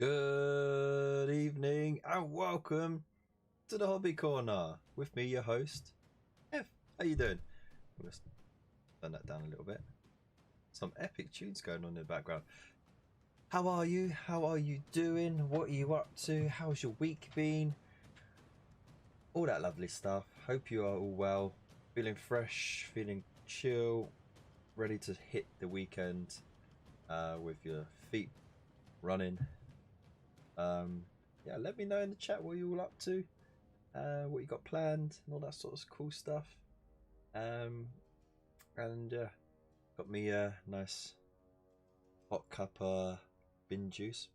Good evening and welcome to the Hobby Corner with me, your host, Ev. How you doing? Let's turn that down a little bit. Some epic tunes going on in the background. How are you? How are you doing? What are you up to? How's your week been? All that lovely stuff. Hope you are all well, feeling fresh, feeling chill, ready to hit the weekend with your feet running. Yeah, let me know in the chat what you're all up to, what you got planned, and all that sort of cool stuff. And got me a nice hot cup of bin juice.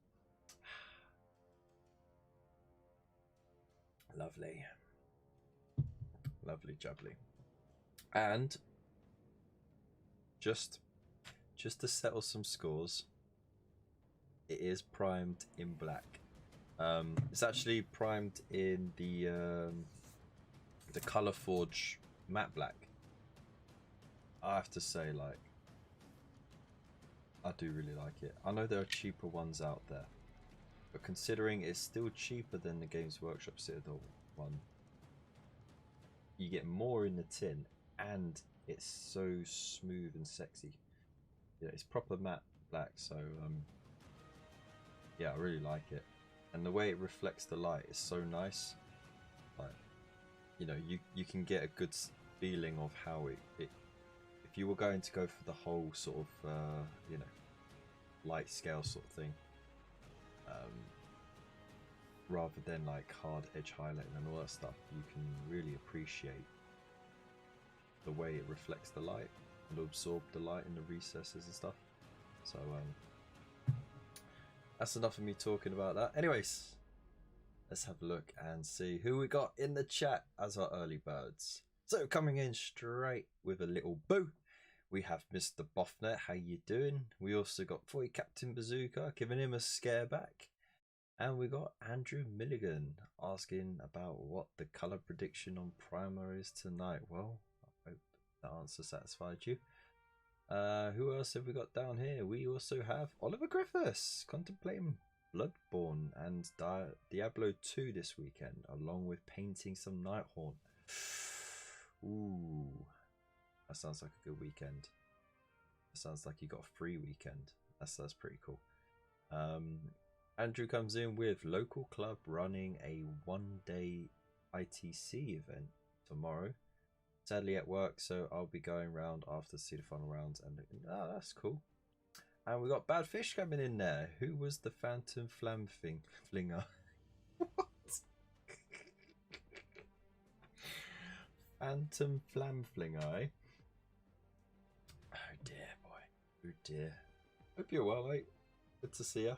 Lovely, lovely jubbly. And just to settle some scores, it is primed in black. It's actually primed in the Color Forge matte black. I have to say, like, I do really like it. I know there are cheaper ones out there, but considering it's still cheaper than the Games Workshop Citadel one, you get more in the tin, and it's so smooth and sexy. Yeah, it's proper matte black, so yeah, I really like it. And the way it reflects the light is so nice. Like, you know, you can get a good feeling of how it if you were going to go for the whole sort of you know, light scale sort of thing, rather than like hard edge highlighting and all that stuff, you can really appreciate the way it reflects the light and absorb the light in the recesses and stuff. So that's enough of me talking about that. Anyways, let's have a look and see who we got in the chat as our early birds. So coming in straight with a little boo, we have Mr. Boffnet. How you doing? We also got Boy Captain Bazooka, giving him a scare back. And we got Andrew Milligan asking about what the colour prediction on Primaris is tonight. Well, I hope the answer satisfied you. Who else have we got down here? We also have Oliver Griffiths contemplating Bloodborne and Diablo 2 this weekend, along with painting some Nighthaunt. Ooh, that sounds like a good weekend. That sounds like you got a free weekend. That's pretty cool. Andrew comes in with local club running a one-day ITC event tomorrow. Sadly at work, so I'll be going round after to see the final rounds and looking. Oh, that's cool. And we got Bad Fish coming in there. Who was the Phantom Flam flinger? What? Phantom Flam flinger, eh? Oh dear, boy. Oh dear. Hope you're well, mate. Good to see ya.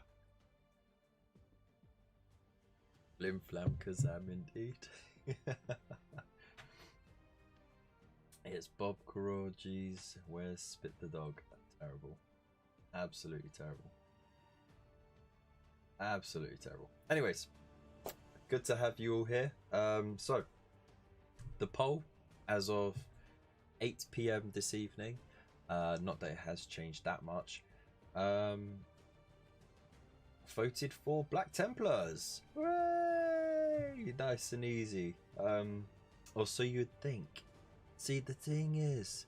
Flim Flam Kazam indeed. It's Bob Karaji's Where's Spit the Dog? Terrible. Absolutely terrible. Absolutely terrible. Anyways, good to have you all here. So, the poll as of 8 PM this evening, not that it has changed that much, voted for Black Templars. Hooray! Nice and easy. Or so you'd think. See, the thing is,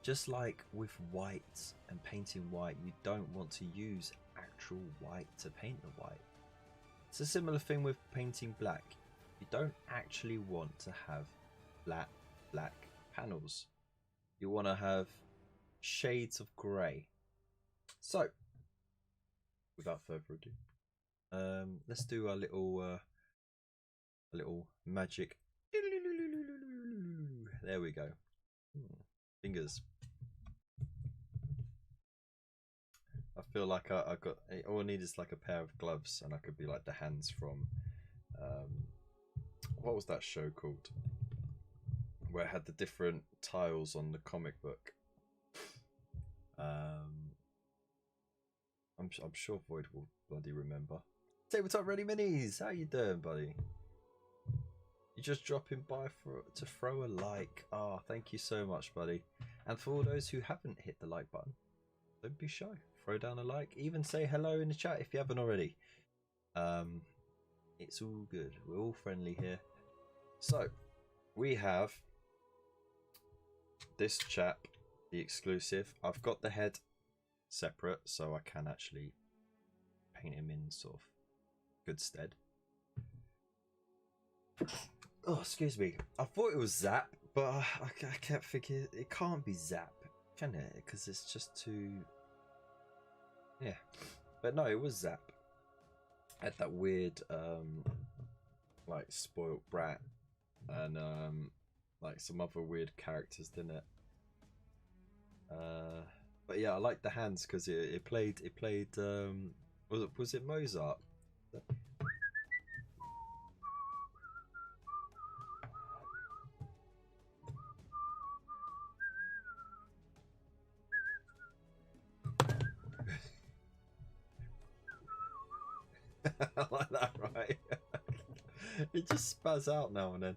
just like with white and painting white, you don't want to use actual white to paint the white. It's a similar thing with painting black. You don't actually want to have black panels. You want to have shades of grey. So, without further ado, let's do a little magic. There we go. Fingers. I feel like I got all I need is like a pair of gloves, and I could be like the hands from what was that show called, where it had the different tiles on the comic book. I'm sure Void will bloody remember. Tabletop Ready Minis, how you doing, buddy? You just dropping by to throw a like. Oh, thank you so much, buddy. And for all those who haven't hit the like button, don't be shy. Throw down a like. Even say hello in the chat if you haven't already. It's all good. We're all friendly here. So we have this chap, the exclusive. I've got the head separate, so I can actually paint him in sort of good stead. Oh, excuse me. I thought it was Zap, but I kept thinking it can't be Zap, can it? Because it's just too... Yeah. But no, it was Zap. Had that weird, like, spoilt brat and, like, some other weird characters, didn't it? But yeah, I like the hands because it played, was it Mozart? I like that, right? It just spaz out now and then.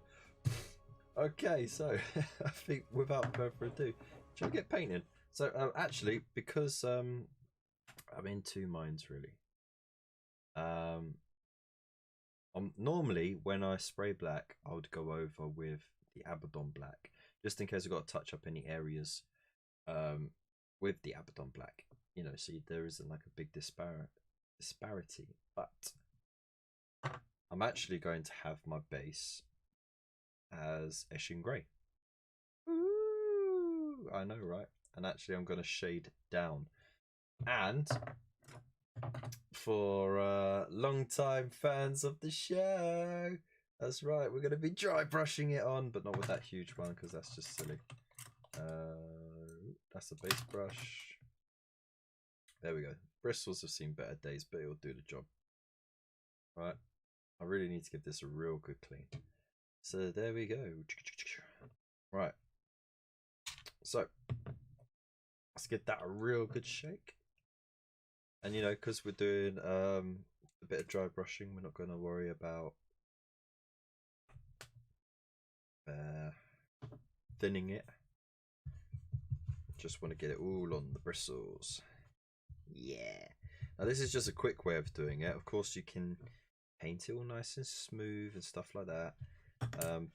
Okay, so I think without further ado, shall we get painting? So actually, because I'm in two minds really. Normally when I spray black, I would go over with the Abaddon black, just in case I've got to touch up any areas with the Abaddon black. You know, so there isn't like a big disparity. But I'm actually going to have my base as Eshin Grey. Ooh, I know, right? And actually I'm going to shade down. And for long-time fans of the show, that's right, we're going to be dry brushing it on, but not with that huge one because that's just silly. That's a base brush. There we go. Bristles have seen better days, but it'll do the job. Right. I really need to give this a real good clean. So there we go. Right. So let's give that a real good shake. And you know, because we're doing a bit of dry brushing, we're not going to worry about thinning it. Just want to get it all on the bristles. Yeah. Now this is just a quick way of doing it. Of course you can paint it all nice and smooth and stuff like that.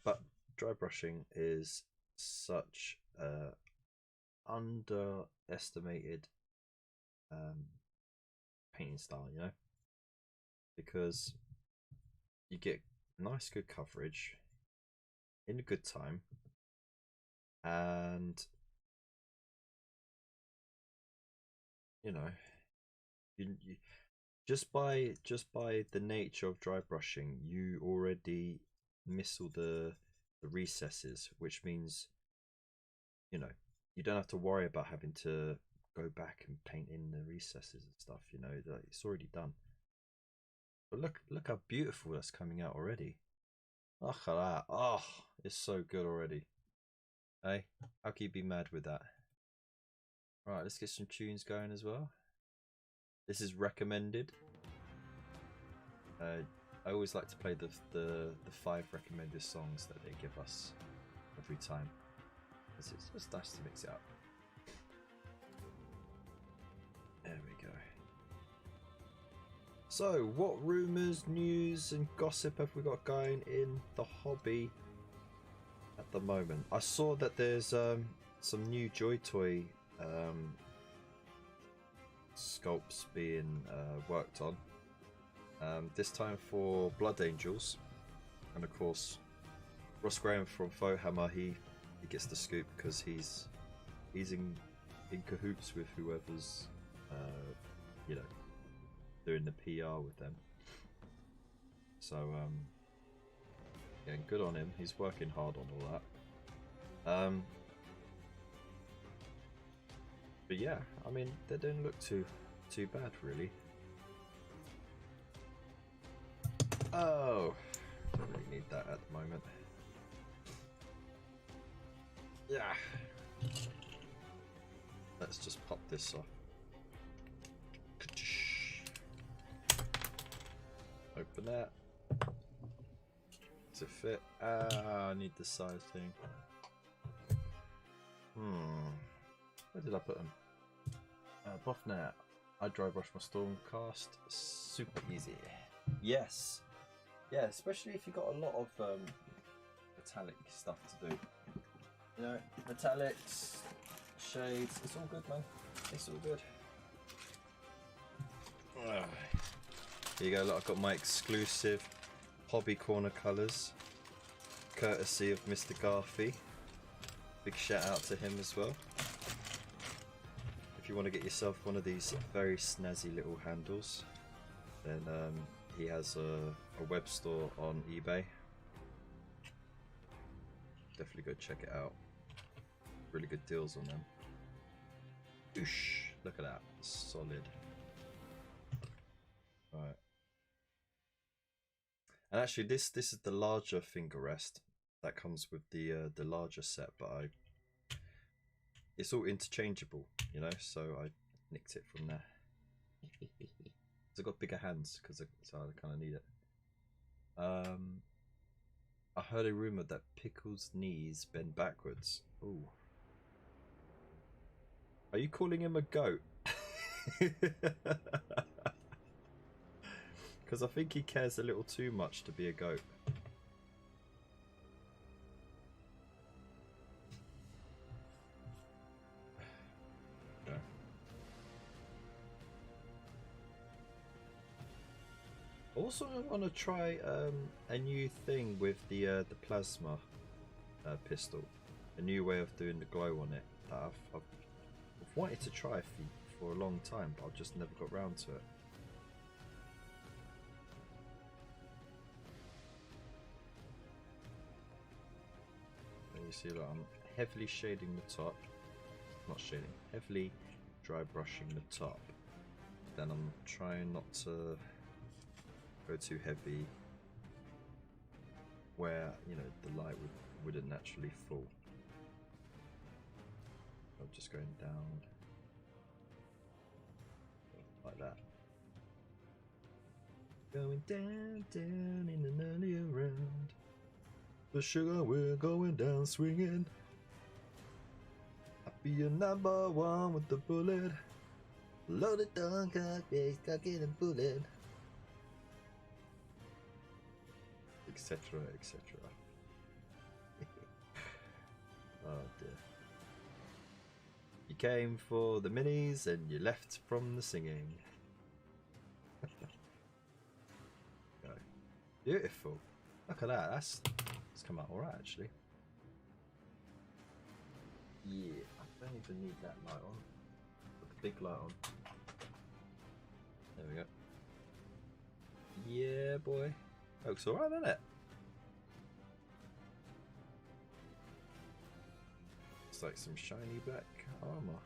But dry brushing is such underestimated painting style, you know, because you get nice good coverage in a good time, and you know, you just by the nature of dry brushing, you already miss all the recesses, which means, you know, you don't have to worry about having to go back and paint in the recesses and stuff. You know, it's already done. But look how beautiful that's coming out already. Look at that. Oh, it's so good already. Hey, how can you be mad with that? Right, let's get some tunes going as well. This is recommended. I always like to play the 5 recommended songs that they give us every time. It's just nice to mix it up. There we go. So, what rumours, news, and gossip have we got going in the hobby at the moment? I saw that there's some new Joy Toy sculpts being worked on. This time for Blood Angels, and of course Ross Graham from Fauxhammer, he gets the scoop because he's in cahoots with whoever's you know, doing the PR with them. So yeah, good on him. He's working hard on all that. But yeah, I mean, they don't look too bad really. Oh, don't really need that at the moment. Yeah. Let's just pop this off. Open that. Does it fit? I need the size thing. Where did I put them? Buff net. I dry brush my Stormcast. Super easy. Yes. Yeah, especially if you've got a lot of metallic stuff to do. You know, metallics, shades, it's all good, man. It's all good. Here you go, look, I've got my exclusive Hobby Corner colours, courtesy of Mr. Garfi. Big shout out to him as well. If you want to get yourself one of these very snazzy little handles, then he has a web store on eBay. Definitely go check it out. Really good deals on them. Oosh, look at that, solid. Right. And actually, this is the larger finger rest that comes with the larger set, but it's all interchangeable, you know. So I nicked it from there. I've got bigger hands so I kind of need it. I heard a rumor that Pickle's knees bend backwards. Ooh. Are you calling him a goat? Because I think he cares a little too much to be a goat. Okay. Also, I want to try a new thing with the plasma pistol. A new way of doing the glow on it that I've wanted to try for a long time, but I've just never got round to it. And you see that I'm heavily shading the top. Not shading, heavily dry brushing the top. Then I'm trying not to go too heavy where, you know, the light wouldn't naturally fall. I'm just going down like that. Going down, down in an earlier round. The sugar, we're going down swinging. I'll be your number one with the bullet. Loaded down, cock it and bullet. Etc, etc. Oh dear. You came for the minis and you left from the singing. Go. Beautiful. Look at that. That's come out alright actually. Yeah, I don't even need that light on. Put the big light on. There we go. Yeah, boy. Looks alright, doesn't it? Looks like some shiny black armour.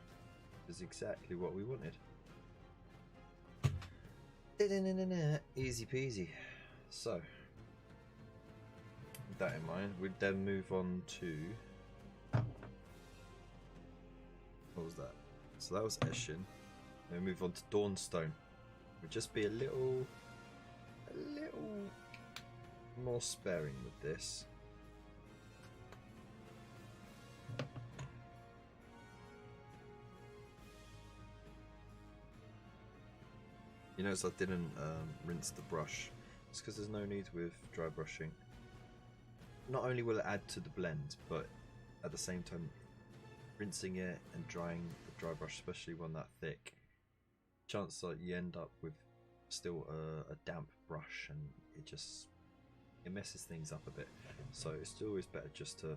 Is exactly what we wanted. Easy peasy. So, with that in mind, we'd then move on to... What was that? So that was Eshin. Then we move on to Dawnstone. We'd just be a little more sparing with this. You notice I didn't rinse the brush. It's because there's no need with dry brushing. Not only will it add to the blend, but at the same time, rinsing it and drying the dry brush, especially one that thick, chances are you end up with still a damp brush, and it messes things up a bit. So it's always better just to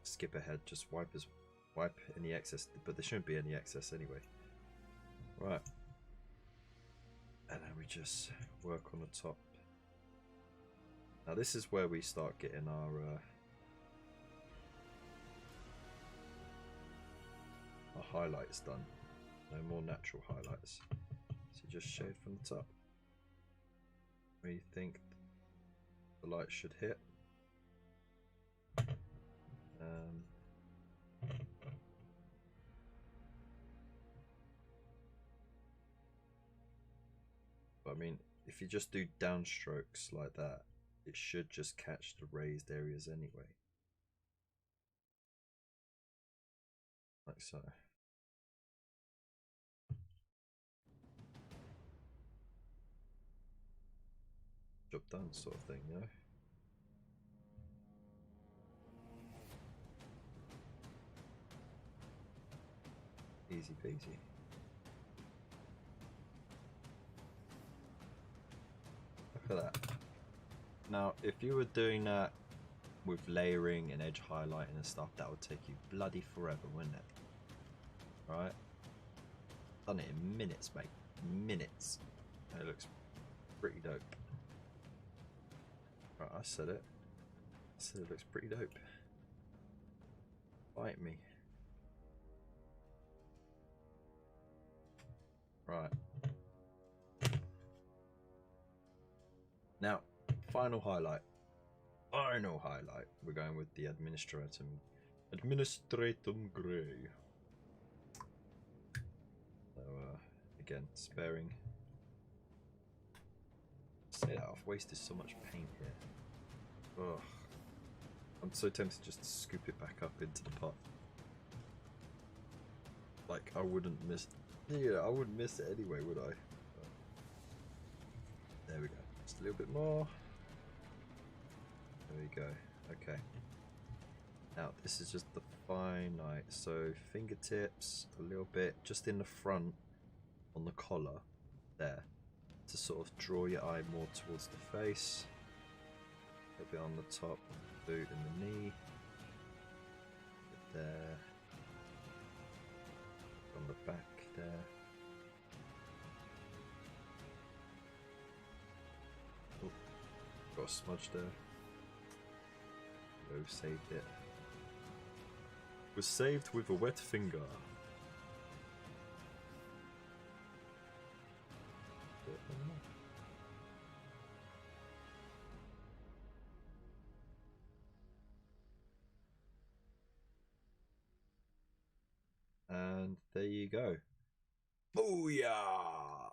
skip ahead, just wipe any excess, but there shouldn't be any excess anyway. Right. And then we just work on the top. Now this is where we start getting our highlights done. No more natural highlights. So you just shade from the top where you think the light should hit. But I mean, if you just do downstrokes like that, it should just catch the raised areas anyway. Like so. done sort of thing, you know? Easy peasy. Look at that. Now, if you were doing that with layering and edge highlighting and stuff, that would take you bloody forever, wouldn't it? Right? Done it in minutes, mate. Minutes. And it looks pretty dope. Right, I said it. I said it looks pretty dope. Bite me. Right. Now, final highlight. Final highlight. We're going with the Administratum Grey. So, again, sparing. Say that, I've wasted so much paint here. Ugh. I'm so tempted just to scoop it back up into the pot. Like, I wouldn't miss. Yeah, I wouldn't miss it anyway, would I? But there we go. Just a little bit more. There we go. Okay. Now this is just the fine light. So fingertips, a little bit, just in the front, on the collar, there, to sort of draw your eye more towards the face. A little bit on the top, boot and the knee. There. On the back there. Oh, got a smudge there. Oh, saved it. Was saved with a wet finger. And there you go. Booyah!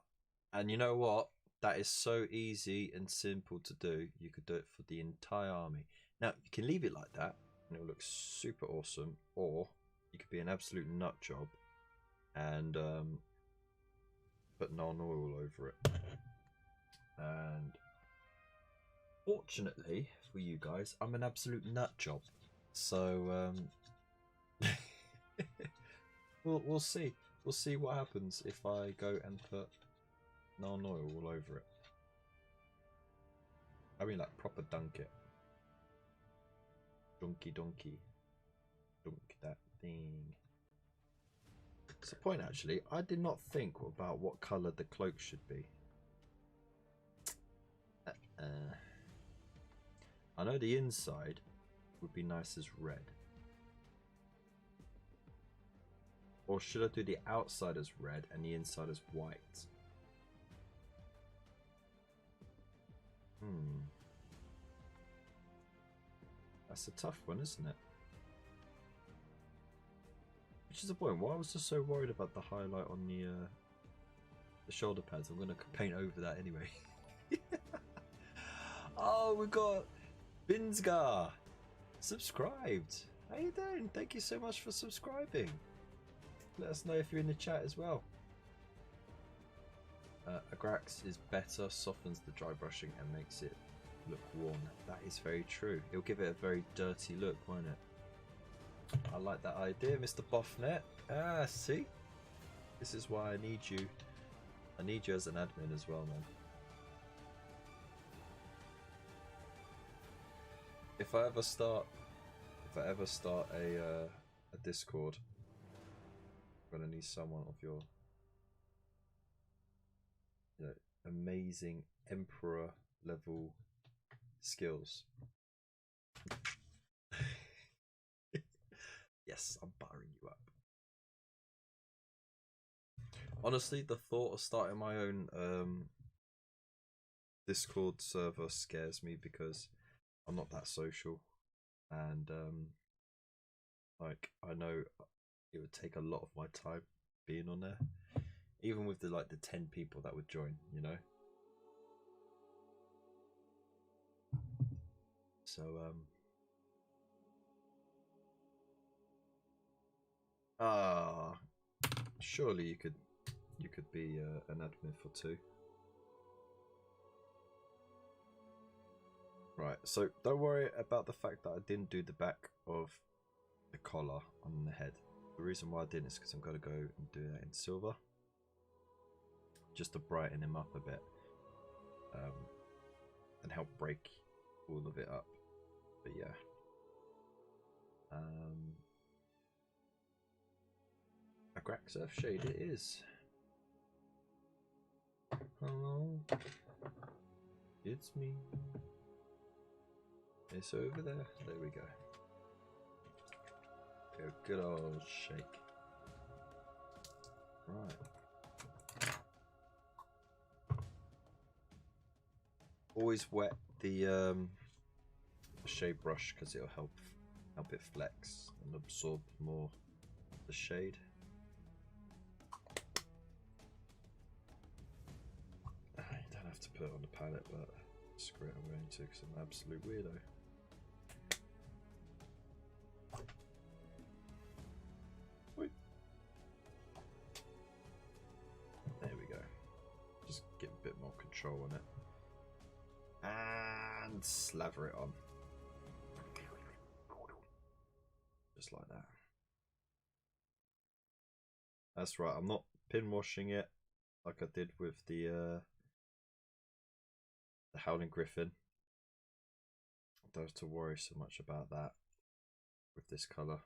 And you know what? That is so easy and simple to do. You could do it for the entire army. Now, you can leave it like that, and it'll look super awesome. Or you could be an absolute nut job and put non-oil over it. And fortunately for you guys, I'm an absolute nut job. So we'll see. We'll see what happens if I go and put non-oil all over it. I mean, like, proper dunk it. Dunky donkey. Dunk that thing. It's a point, actually. I did not think about what colour the cloak should be. I know the inside would be nice as red. Or should I do the outside as red and the inside as white? That's a tough one, isn't it? Which is the point. Why was I so worried about the highlight on the shoulder pads? I'm going to paint over that anyway. Oh, we got Binsgar subscribed. How you doing? Thank you so much for subscribing. Let us know if you're in the chat as well. Agrax is better, softens the dry brushing and makes it look worn. That is very true. It'll give it a very dirty look, won't it? I like that idea, Mr. Boffnet. Ah, see? This is why I need you. I need you as an admin as well, man. If I ever start a Discord, I'm gonna need someone of your amazing Emperor level skills. Yes, I'm buttering you up. Honestly, the thought of starting my own Discord server scares me because I'm not that social, and like, I know it would take a lot of my time being on there, even with the 10 people that would join, you know. So surely you could be an admin for 2. Right, so don't worry about the fact that I didn't do the back of the collar on the head. The reason why I didn't is because I'm going to go and do that in silver. Just to brighten him up a bit. And help break all of it up. But yeah. Agrax Earth Shade it is. Hello. It's me. It's over there. There we go. Good old shake. Right. Always wet the shade brush because it'll help it flex and absorb more of the shade. You don't have to put it on the palette, but screw it, I'm going to because I'm an absolute weirdo. There we go. Just get a bit more control on it. And slather it on. Just like that. That's right, I'm not pin washing it like I did with the Howling Griffin. I don't have to worry so much about that with this colour.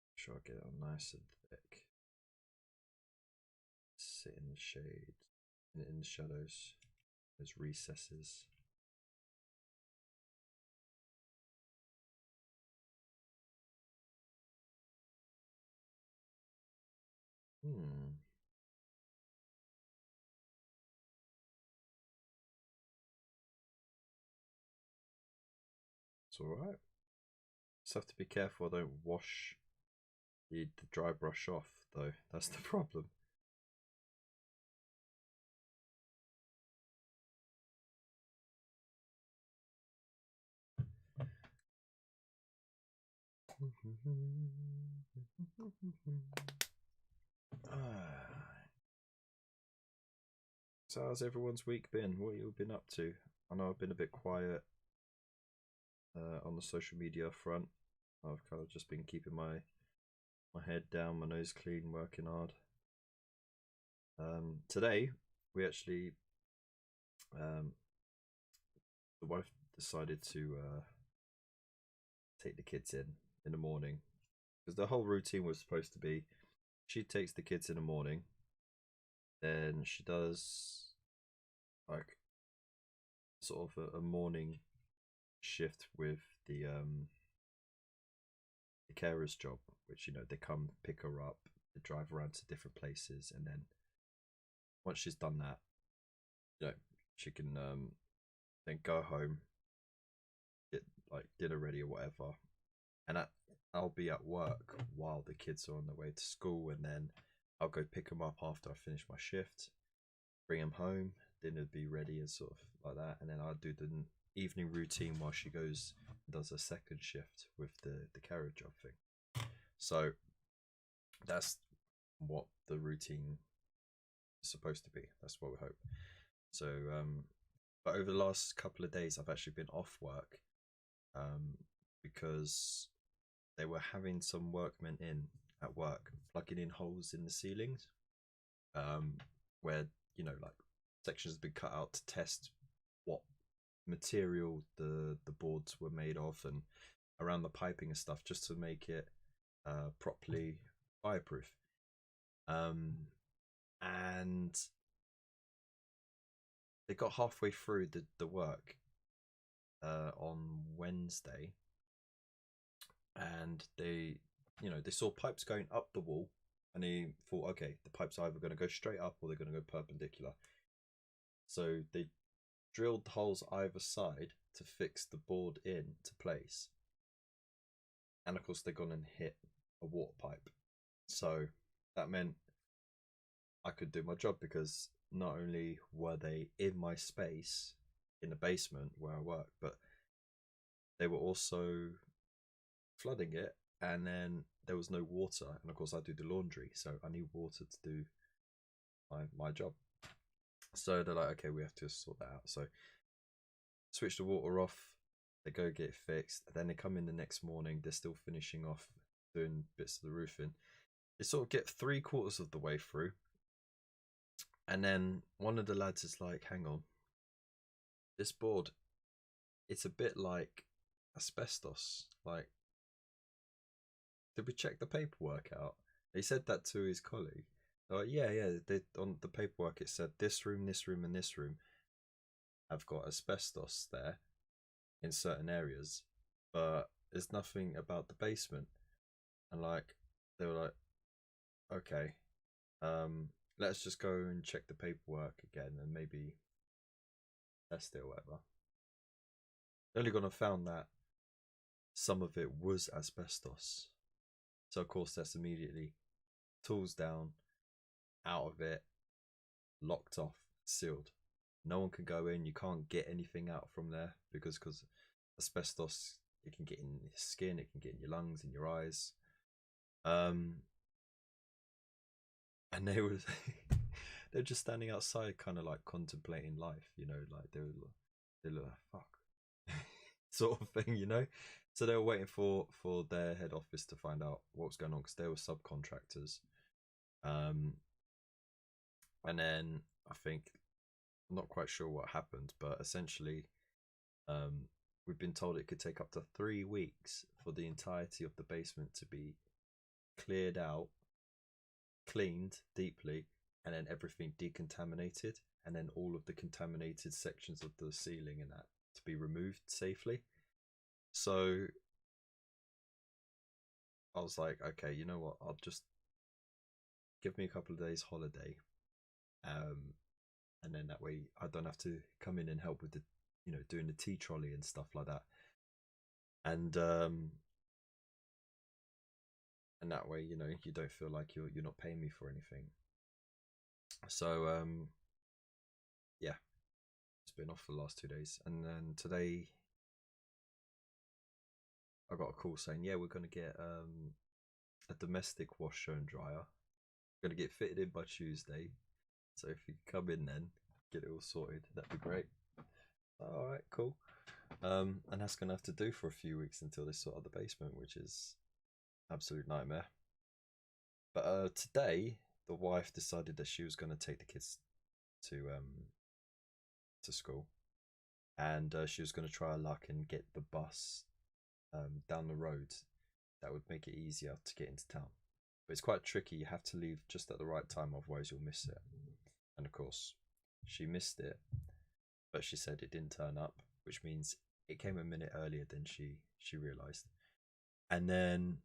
Make sure I get it on nice and thick. Sit in the shade, in the shadows, those recesses. It's alright. Just have to be careful I don't wash the dry brush off though, that's the problem. So how's everyone's week been? What have you been up to? I know I've been a bit quiet on the social media front. I've kind of just been keeping my head down, my nose clean, working hard. Today we actually the wife decided to take the kids in the morning, because the whole routine was supposed to be she takes the kids in the morning, then she does like sort of a morning shift with the carer's job, which, you know, they come pick her up, they drive around to different places, and then once she's done that, you know, she can then go home, get like dinner ready or whatever, and I'll be at work while the kids are on their way to school, and then I'll go pick them up after I finish my shift, bring them home, dinner be ready and sort of like that, and then I'll do the evening routine while she goes and does a second shift with the carriage job thing. So that's what the routine is supposed to be. That's what we hope. So but over the last couple of days I've actually been off work because they were having some workmen in at work plugging in holes in the ceilings where, you know, like sections have been cut out to test what material the boards were made of and around the piping and stuff, just to make it properly fireproof. And they got halfway through the work on Wednesday, and they, you know, they saw pipes going up the wall, and they thought, okay, the pipes are either going to go straight up or they're going to go perpendicular. So they drilled holes either side to fix the board into place, and of course they're going to hit a water pipe. So that meant I could do my job, because not only were they in my space in the basement where I work, but they were also flooding it, and then there was no water, and of course I do the laundry, so I need water to do my job. So they're like, okay, we have to sort that out. So switch the water off, they go get it fixed, and then they come in the next morning, they're still finishing off doing bits of the roofing. They sort of get 3/4 of the way through, and then one of the lads is like, hang on, this board, it's a bit like asbestos. Like, did we check the paperwork out? He said that to his colleague. They're like, yeah, on the paperwork it said this room, and this room have got asbestos there in certain areas, but there's nothing about the basement. And like, they were like, okay, let's just go and check the paperwork again and maybe test it or whatever. They're only gonna found that some of it was asbestos. So of course that's immediately tools down, out of it, locked off, sealed. No one can go in, you can't get anything out from there because asbestos, it can get in your skin, it can get in your lungs, in your eyes. And they were they're just standing outside kind of like contemplating life, you know, like they were like, fuck. Sort of thing, you know. So they were waiting for their head office to find out what was going on because they were subcontractors. And then I think, I'm not quite sure what happened, but essentially we've been told it could take up to 3 weeks for the entirety of the basement to be cleared out, cleaned deeply, and then everything decontaminated, and then all of the contaminated sections of the ceiling and that to be removed safely. So I was like, okay, you know what, I'll just give me a couple of days holiday, and then that way I don't have to come in and help with the, you know, doing the tea trolley and stuff like that. And that way, you know, you don't feel like you're not paying me for anything. So yeah, it's been off for the last 2 days, and then today I got a call saying, yeah, we're gonna get a domestic washer and dryer. We're gonna get fitted in by Tuesday. So if you come in then, get it all sorted, that'd be great. Alright, cool. And that's gonna have to do for a few weeks until they sort out the basement, which is absolute nightmare. But today the wife decided that she was gonna take the kids to school, and she was gonna try her luck and get the bus down the road. That would make it easier to get into town, but it's quite tricky. You have to leave just at the right time, otherwise you'll miss it. And of course she missed it, but she said it didn't turn up, which means it came a minute earlier than she realized. And then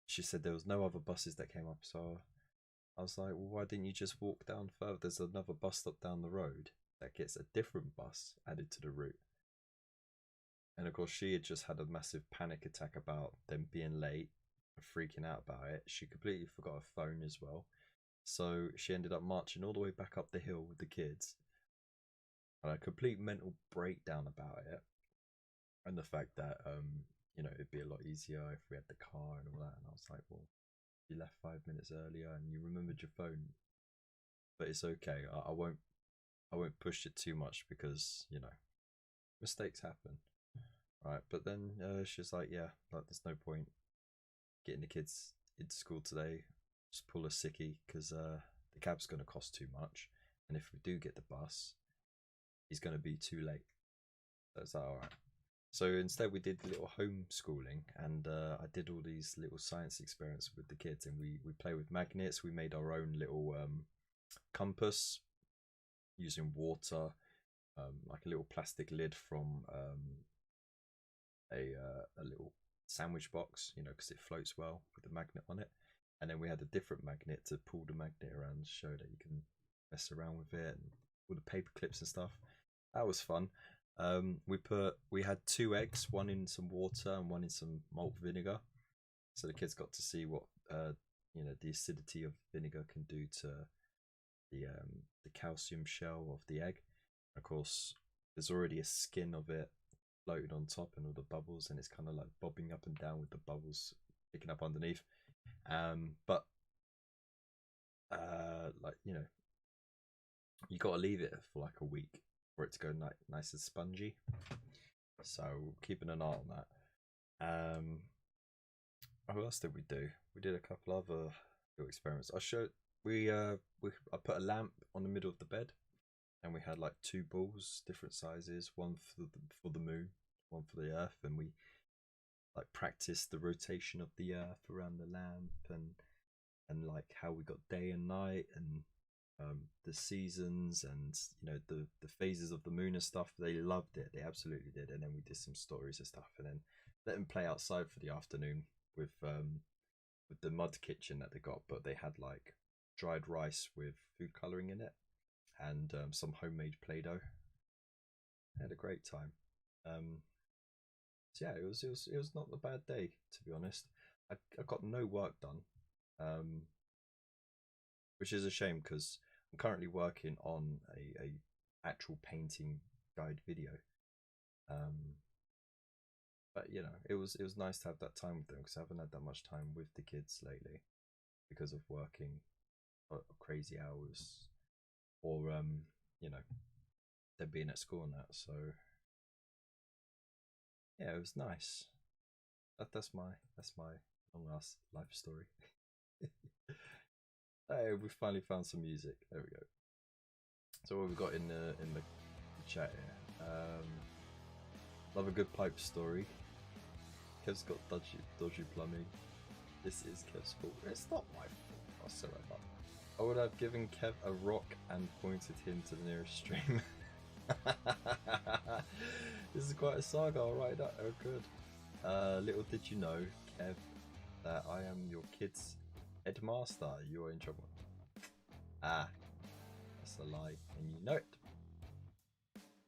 she said there was no other buses that came up, so I was like, well, why didn't you just walk down further? There's another bus stop down the road that gets a different bus added to the route. And of course she had just had a massive panic attack about them being late and freaking out about it. She completely forgot her phone as well, so she ended up marching all the way back up the hill with the kids, and a complete mental breakdown about it, and the fact that you know, it'd be a lot easier if we had the car and all that. And I was like, well, you left 5 minutes earlier and you remembered your phone, but it's okay. I won't push it too much because, you know, mistakes happen, right? But then she's like, yeah, like there's no point getting the kids into school today. Just pull a sickie because the cab's going to cost too much, and if we do get the bus, he's going to be too late. So it's like, all right. So instead we did a little homeschooling, and I did all these little science experiments with the kids, and we play with magnets. We made our own little compass using water, like a little plastic lid from a little sandwich box, you know, because it floats well with the magnet on it. And then we had a different magnet to pull the magnet around to show that you can mess around with it, and all the paper clips and stuff. That was fun. We had 2 eggs, one in some water and one in some malt vinegar, so the kids got to see what you know, the acidity of vinegar can do to the calcium shell of the egg. Of course, there's already a skin of it floating on top and all the bubbles, and it's kind of like bobbing up and down with the bubbles picking up underneath. But like, you know, you got to leave it for like a week for it to go nice and spongy. So keeping an eye on that. What else did we do? We did a couple other little experiments. I put a lamp on the middle of the bed, and we had like 2 balls, different sizes, one for the moon, one for the earth, and we like practiced the rotation of the earth around the lamp, and like how we got day and night, and the seasons, and you know, the phases of the moon and stuff. They loved it, they absolutely did. And then we did some stories and stuff, and then let them play outside for the afternoon with the mud kitchen that they got. But they had like dried rice with food coloring in it, and some homemade Play-Doh. I had a great time. So yeah, it was not a bad day, to be honest. I got no work done, which is a shame, because I'm currently working on a actual painting guide video. But you know, it was nice to have that time with them, because I haven't had that much time with the kids lately because of working crazy hours, or you know, them being at school and that. So yeah, it was nice. That's my long ass life story. Hey, we finally found some music. There we go. So what we've got in the chat here. Love a good pipe story. Kev's got dodgy plumbing. This is Kev's fault. It's not my fault whatsoever. I would have given Kev a rock and pointed him to the nearest stream. This is quite a saga, I'll write that. Oh good. Little did you know, Kev, that I am your kid's headmaster. You are in trouble. Ah, that's a lie, and you know it.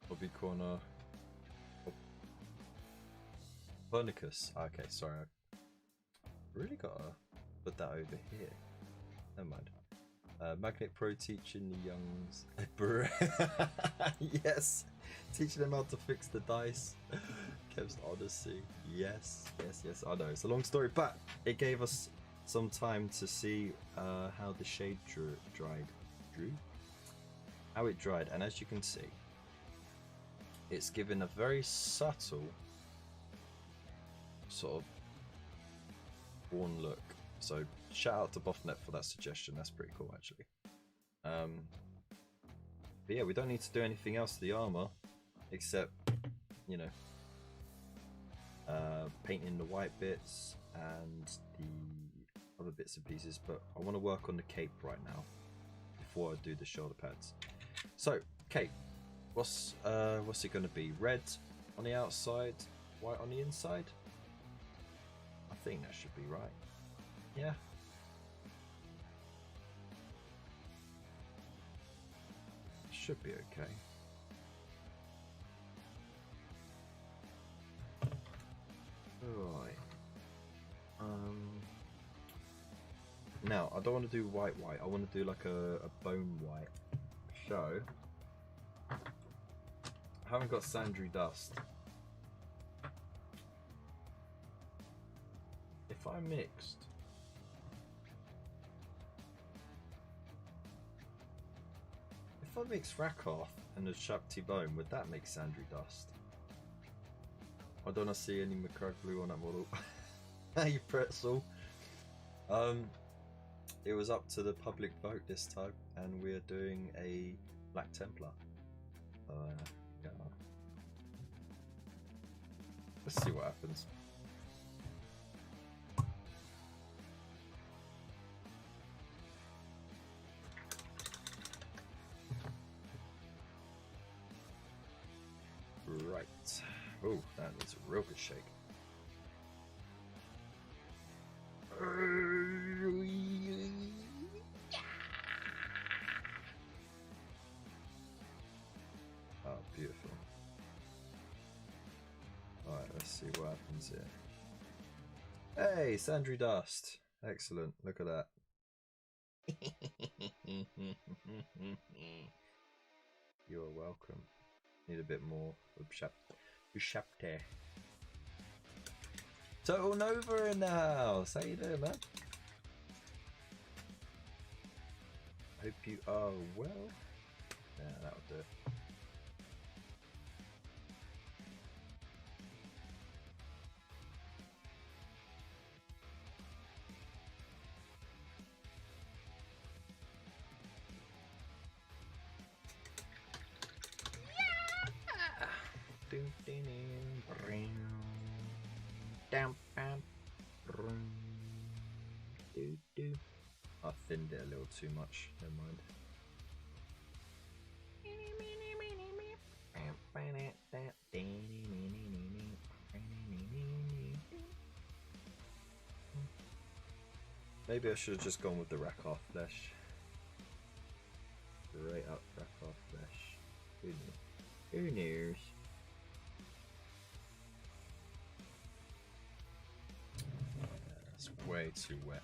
Hobby corner. Copernicus. Okay, sorry. I really gotta put that over here. Never mind. Magnet Pro teaching the youngs. Yes, teaching them how to fix the dice. Kev's Odyssey. Yes. I know it's a long story, but it gave us some time to see how the shade dried. How it dried, and as you can see, it's given a very subtle sort of worn look. So shout out to Buffnet for that suggestion. That's pretty cool, actually. But yeah, we don't need to do anything else to the armor except, you know, painting the white bits and the other bits and pieces. But I want to work on the cape right now before I do the shoulder pads. So cape, what's it going to be? Red on the outside, white on the inside? I think that should be right. Yeah. Should be okay. Right. Now I don't want to do white. I want to do like a bone white. So I haven't got Sandry dust. If I mixed Rakoff and the Shakti bone, would that make Sandry dust? I don't see any Macro-Glue on that model. Hey pretzel. It was up to the public vote this time, and we're doing a Black Templar. Yeah. Let's see what happens. Right. Oh, that needs a real good shake. Oh, beautiful. Alright, let's see what happens here. Hey, Sandry dust. Excellent. Look at that. You are welcome. Need a bit more Ushapte. Total Nova in the house. How you doing, man? Hope you are well. Yeah, that'll do. I thinned it a little too much. Never mind. Maybe I should have just gone with the Rakarth flesh. Straight up Rakarth flesh. Who knew? Who knows? That's way too wet.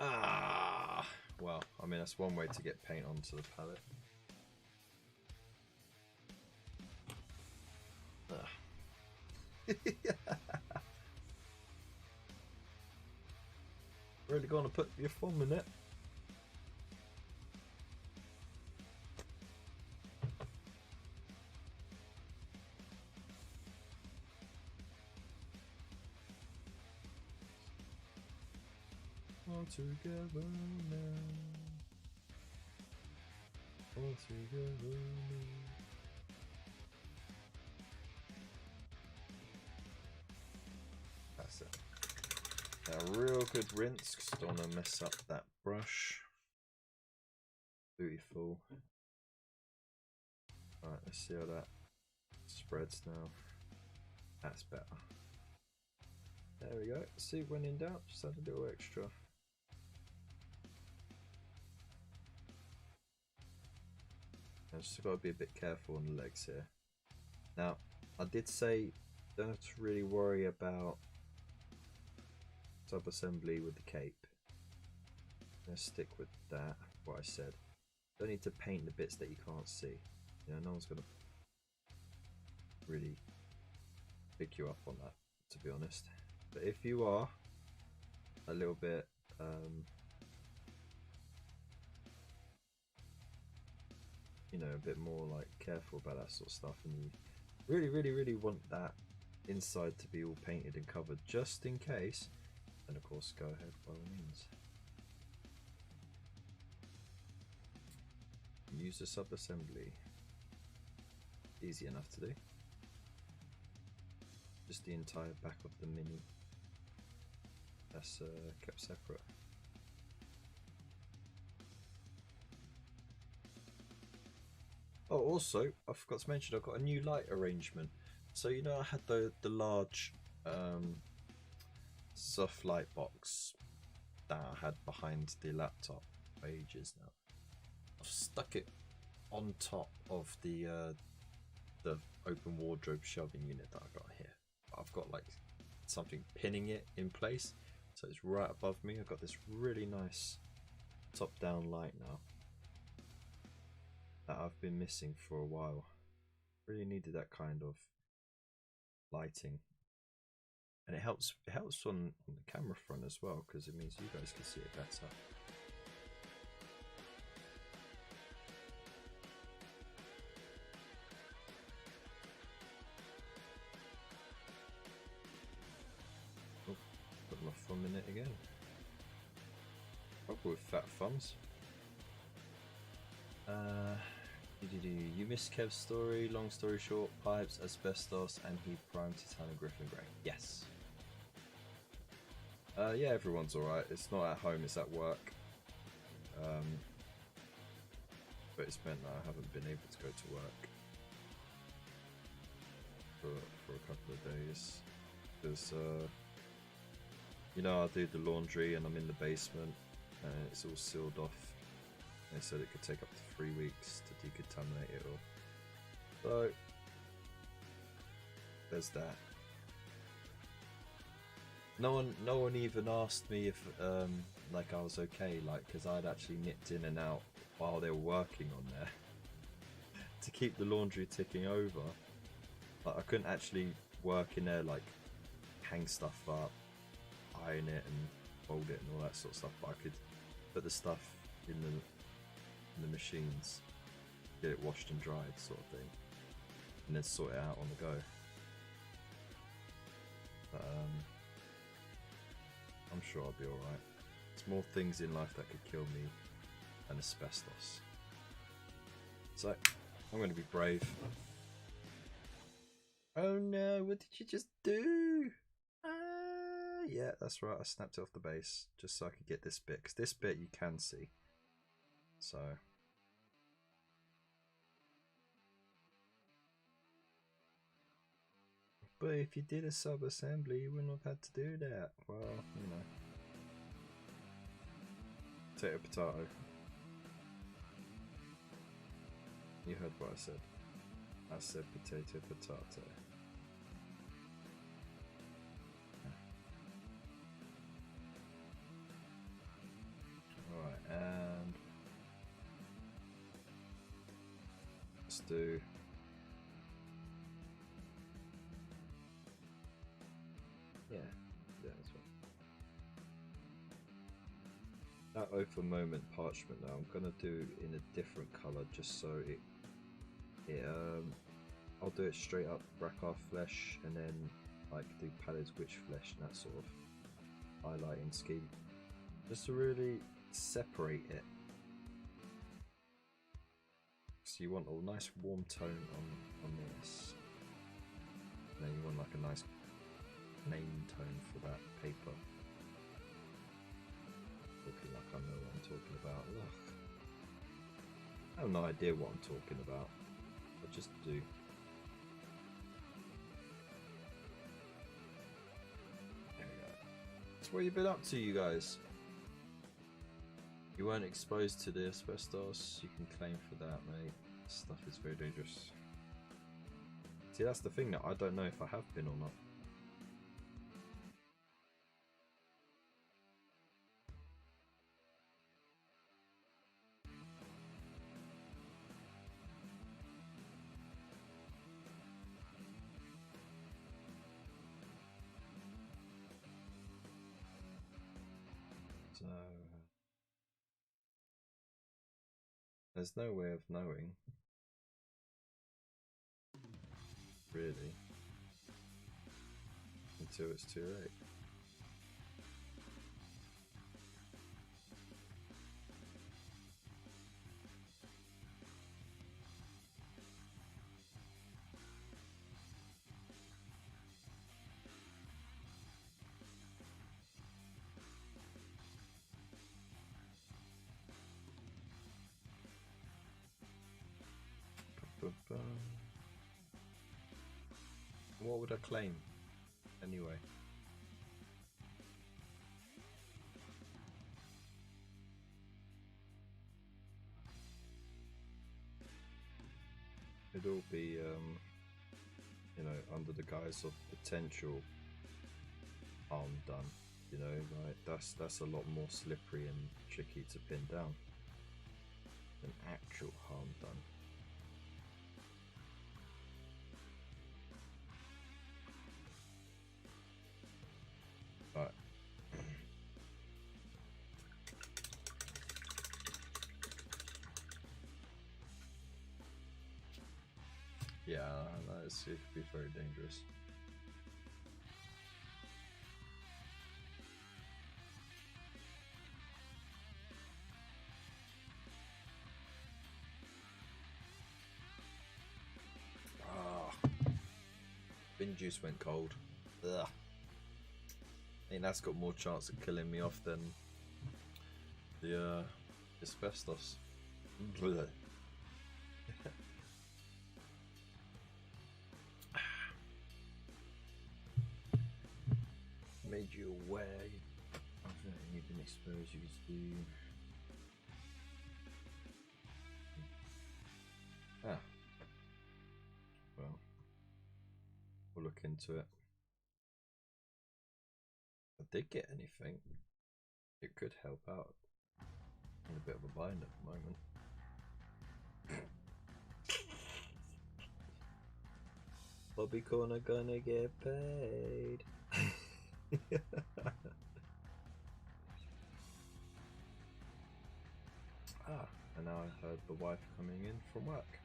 Ah! Well, I mean, that's one way to get paint onto the palette. Really gonna put your thumb in it? All together now. All together now. That's it. A real good rinse, because I don't want to mess up that brush. Beautiful. Alright, let's see how that spreads now. That's better. There we go. See, when in doubt, just add a little extra. I've just got to be a bit careful on the legs here. Now, I did say don't have to really worry about sub-assembly with the cape. I'm going to stick with that, what I said. Don't need to paint the bits that you can't see. You know, no one's going to really pick you up on that, to be honest. But if you are a little bit you know, a bit more like careful about that sort of stuff, and you really want that inside to be all painted and covered just in case, then of course go ahead by all means. Use the sub-assembly. Easy enough to do. Just the entire back of the Mini. That's kept separate. Oh, also, I forgot to mention, I've got a new light arrangement. So, you know, I had the large soft light box that I had behind the laptop for ages now. I've stuck it on top of the open wardrobe shelving unit that I got here. I've got like something pinning it in place, so it's right above me. I've got this really nice top-down light now that I've been missing for a while. Really needed that kind of lighting, and it helps on the camera front as well, because it means you guys can see it better. Oh, put my thumb in it again. Probably with fat thumbs. You missed Kev's story. Long story short, pipes, asbestos, and he primed Titanium Griffin Grey. Yes. Yeah, everyone's alright. It's not at home, it's at work. But it's meant that I haven't been able to go to work for a couple of days. Because, you know, I do the laundry and I'm in the basement and it's all sealed off. They said it could take up to 3 weeks to decontaminate it all. So there's that. No one even asked me if like I was okay, like, because I'd actually nipped in and out while they were working on there to keep the laundry ticking over. Like, I couldn't actually work in there, like hang stuff up, iron it and fold it and all that sort of stuff, but I could put the stuff in the machines, get it washed and dried sort of thing, and then sort it out on the go. But I'm sure I'll be alright. There's more things in life that could kill me than asbestos. So I'm going to be brave. Oh no, what did you just do? Yeah, that's right. I snapped it off the base just so I could get this bit. Because this bit you can see. So. But if you did a sub-assembly, you wouldn't have had to do that. Well, you know. Potato, potato. You heard what I said. I said potato, potato. Alright, and let's do yeah, that's right. That O for moment parchment now I'm gonna do in a different colour just so I'll do it straight up Brackar flesh and then like do Palace Witch flesh and that sort of highlighting scheme. Just to really separate it. So you want a nice warm tone on this. And then you want like a nice name tone for that paper. Looking like I know what I'm talking about. Ugh. I have no idea what I'm talking about. I just do. There we go. That's what you've been up to, you guys. You weren't exposed to the asbestos. You can claim for that, mate. This stuff is very dangerous. See, that's the thing that I don't know if I have been or not. So there's no way of knowing, really, until it's too late. What would I claim anyway? It'd all be, you know, under the guise of potential harm done. You know, like that's a lot more slippery and tricky to pin down than actual harm done. Right. Yeah, it could be very dangerous. Bin juice went cold. Ugh. I think that's got more chance of killing me off than the asbestos. Made you aware of anything you've been exposed you could do. Ah. Well, we'll look into it. If I did get anything, it could help out. I'm in a bit of a bind at the moment. Bobby Corner gonna get paid. And now I heard the wife coming in from work.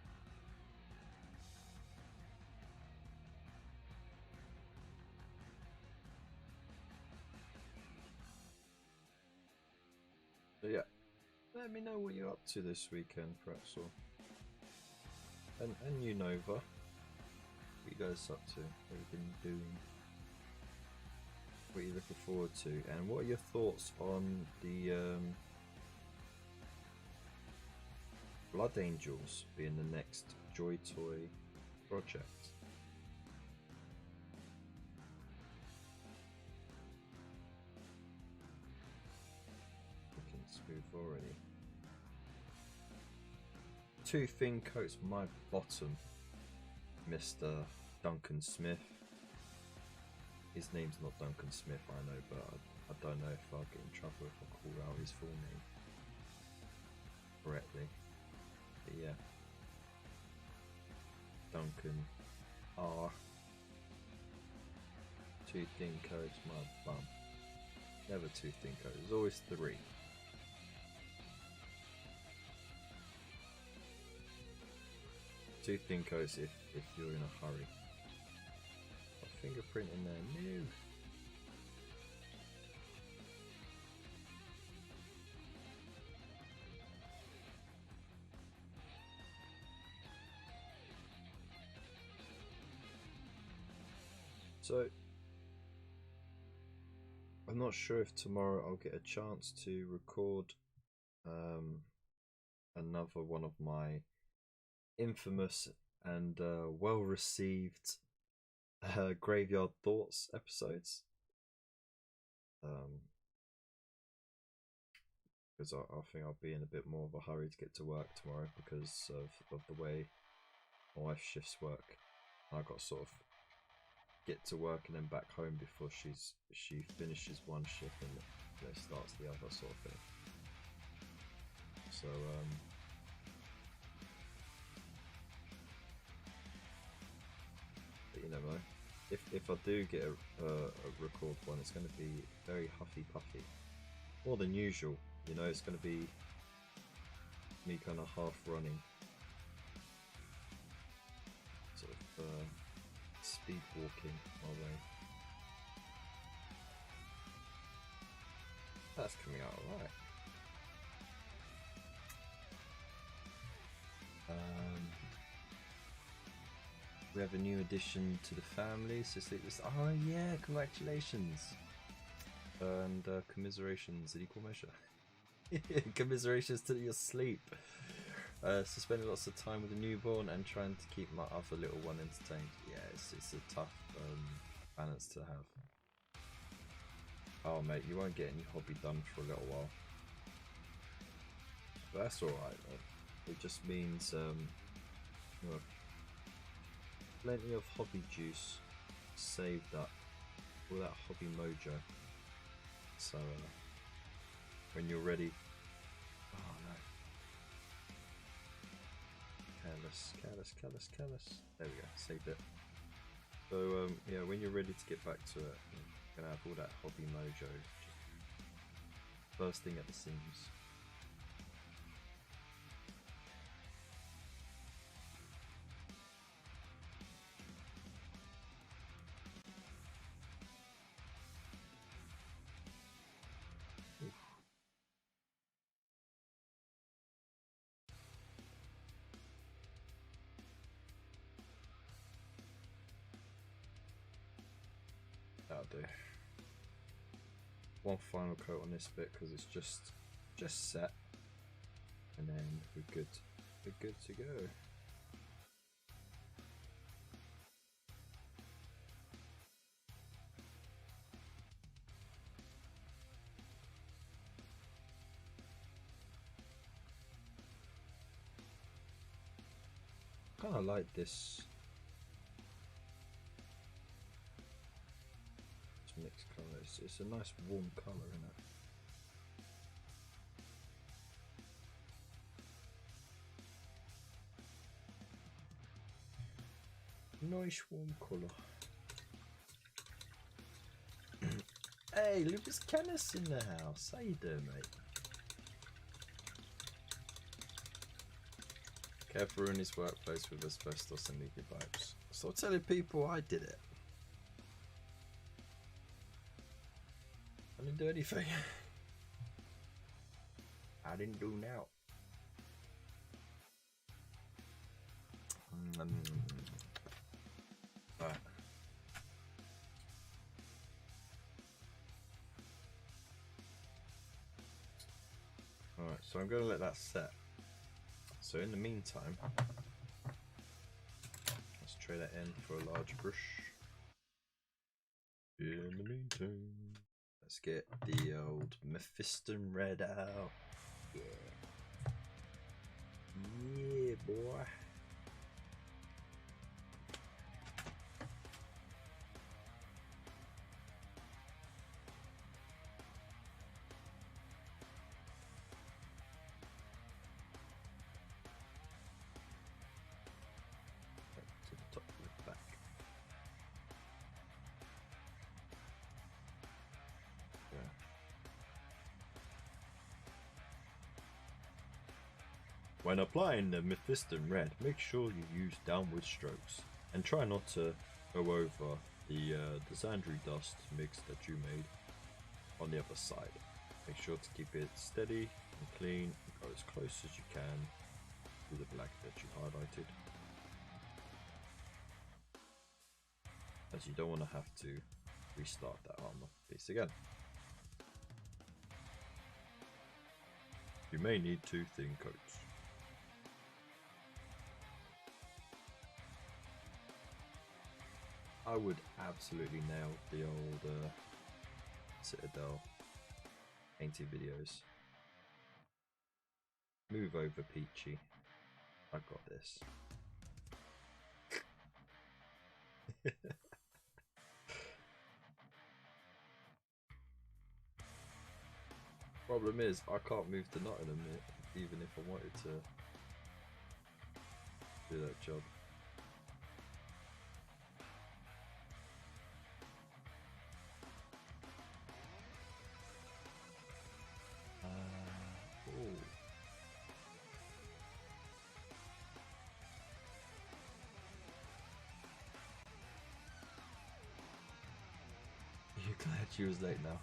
So yeah, let me know what you're up to this weekend, perhaps, or and you Nova. What you guys up to? What have you been doing? What are you looking forward to? And what are your thoughts on the Blood Angels being the next Joy Toy project? Looking smooth already. 2 thin coats my bottom, Mr. Duncan Smith. His name's not Duncan Smith, I know, but I don't know if I'll get in trouble if I call out his full name correctly. But yeah, Duncan R. 2 thin coats my bum. Never 2 thin coats, there's always 3. Two thin coats if you're in a hurry. Fingerprint in there, no. So I'm not sure if tomorrow I'll get a chance to record another one of my infamous and well received Graveyard Thoughts episodes, because I think I'll be in a bit more of a hurry to get to work tomorrow because of the way my wife's shifts work. I got to sort of get to work and then back home before she finishes one shift and starts the other sort of thing. So but you never know. If I do get a record one, it's going to be very huffy puffy, more than usual. You know, it's going to be me kind of half running, sort of speed walking my way. That's coming out alright. We have a new addition to the family, so Sleepless. Oh yeah, congratulations and commiserations in equal measure. Commiserations to your sleep. So spending lots of time with the newborn and trying to keep my other little one entertained. Yeah, it's a tough balance to have. Oh mate, you won't get any hobby done for a little while, but that's all right. It just means you know, plenty of hobby juice saved up, all that hobby mojo. So when you're ready, oh no, careless. There we go, saved it. So yeah, when you're ready to get back to it, you're gonna have all that hobby mojo just bursting at the seams. That'll do. One final coat on this bit because it's just set, and then we're good to go. Kind of like this mixed colour. It's a nice warm colour, isn't it? Nice warm colour. Hey, Lucas Canis in the house. How you doing, mate? Kev ruined his workplace with asbestos and leaky pipes. Stop telling people I did it. I didn't do anything. I didn't do now. Right. Alright, so I'm going to let that set. So in the meantime, let's trade that in for a large brush. In the meantime, let's get the old Mephiston red out. Yeah. Yeah, boy. To the top of the back. Yeah. When applying the Mephiston red, make sure you use downward strokes and try not to go over the Zandri dust mix that you made on the other side. Make sure to keep it steady and clean and go as close as you can to the black that you highlighted, as you don't want to have to restart that armor piece again. You may need 2 thin coats. I would absolutely nail the old Citadel painting videos. Move over, Peachy. I got this. Problem is, I can't move the knot in a minute, even if I wanted to do that job. You're glad she was late now.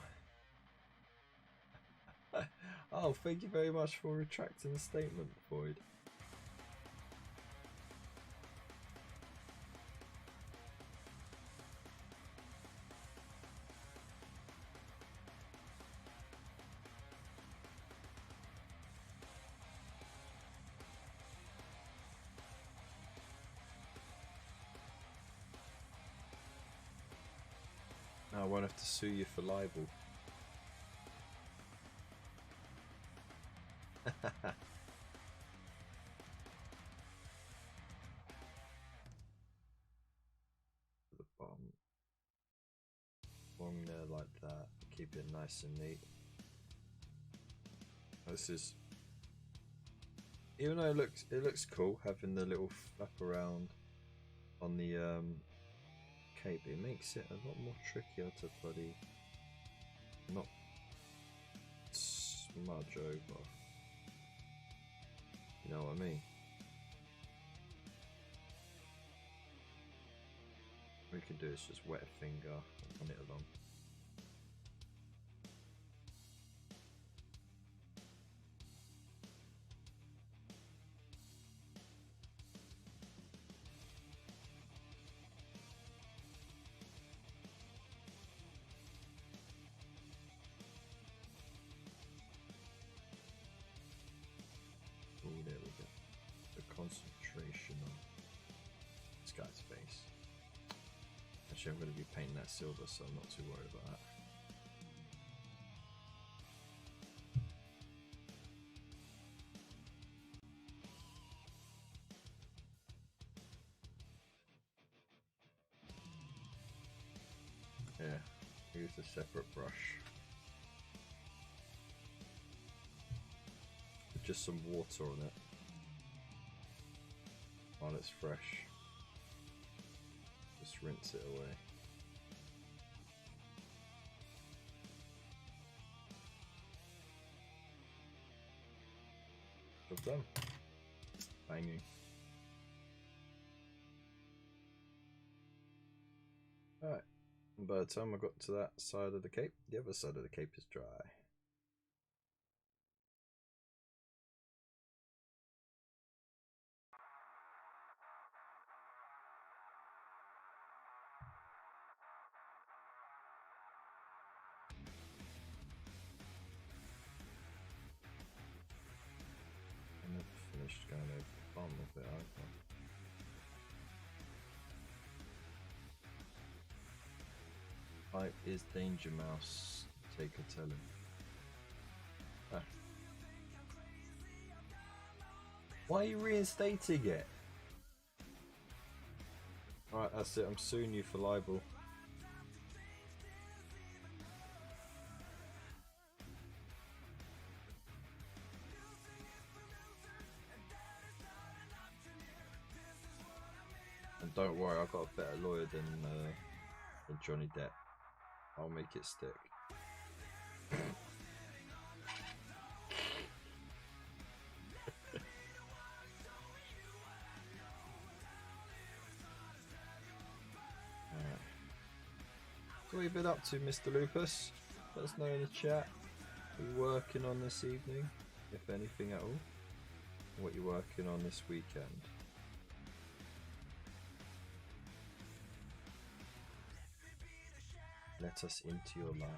Oh, thank you very much for retracting the statement, Boyd. I won't have to sue you for libel. The bottom. Along there like that. Keep it nice and neat. This is, even though it looks cool having the little flap around on the cape, it makes it a lot more trickier to bloody not smudge over. You know what I mean? What we can do is just wet a finger and run it along. Oh, there we go. The concentration on this guy's face. Actually, I'm going to be painting that silver, so I'm not too worried about that. Yeah, use a separate brush. With just some water on it while it's fresh. Just rinse it away. Job done. Banging. Alright, and by the time I got to that side of the cape, the other side of the cape is dry. finished going over the farm a bit, either. Pipe is Danger Mouse. Take a tell him. Ah. Why are you reinstating it? Alright, that's it. I'm suing you for libel. And don't worry, I've got a better lawyer than Johnny Depp. I'll make it stick. So what have you been up to, Mr. Lupus? Let us know in the chat. What you're working on this evening, if anything at all. What you're working on this weekend. Let us into your life.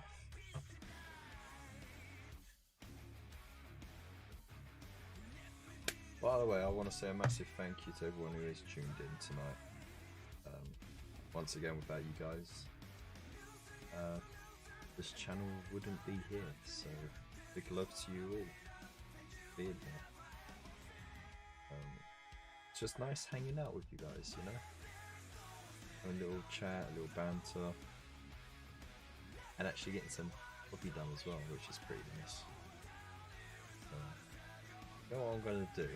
By the way, I want to say a massive thank you to everyone who is tuned in tonight. Once again, without you guys, this channel wouldn't be here, so big love to you all being here. It's just nice hanging out with you guys, you know? Having a little chat, a little banter. And actually getting some hobby done as well, which is pretty nice. You know what I'm going to do?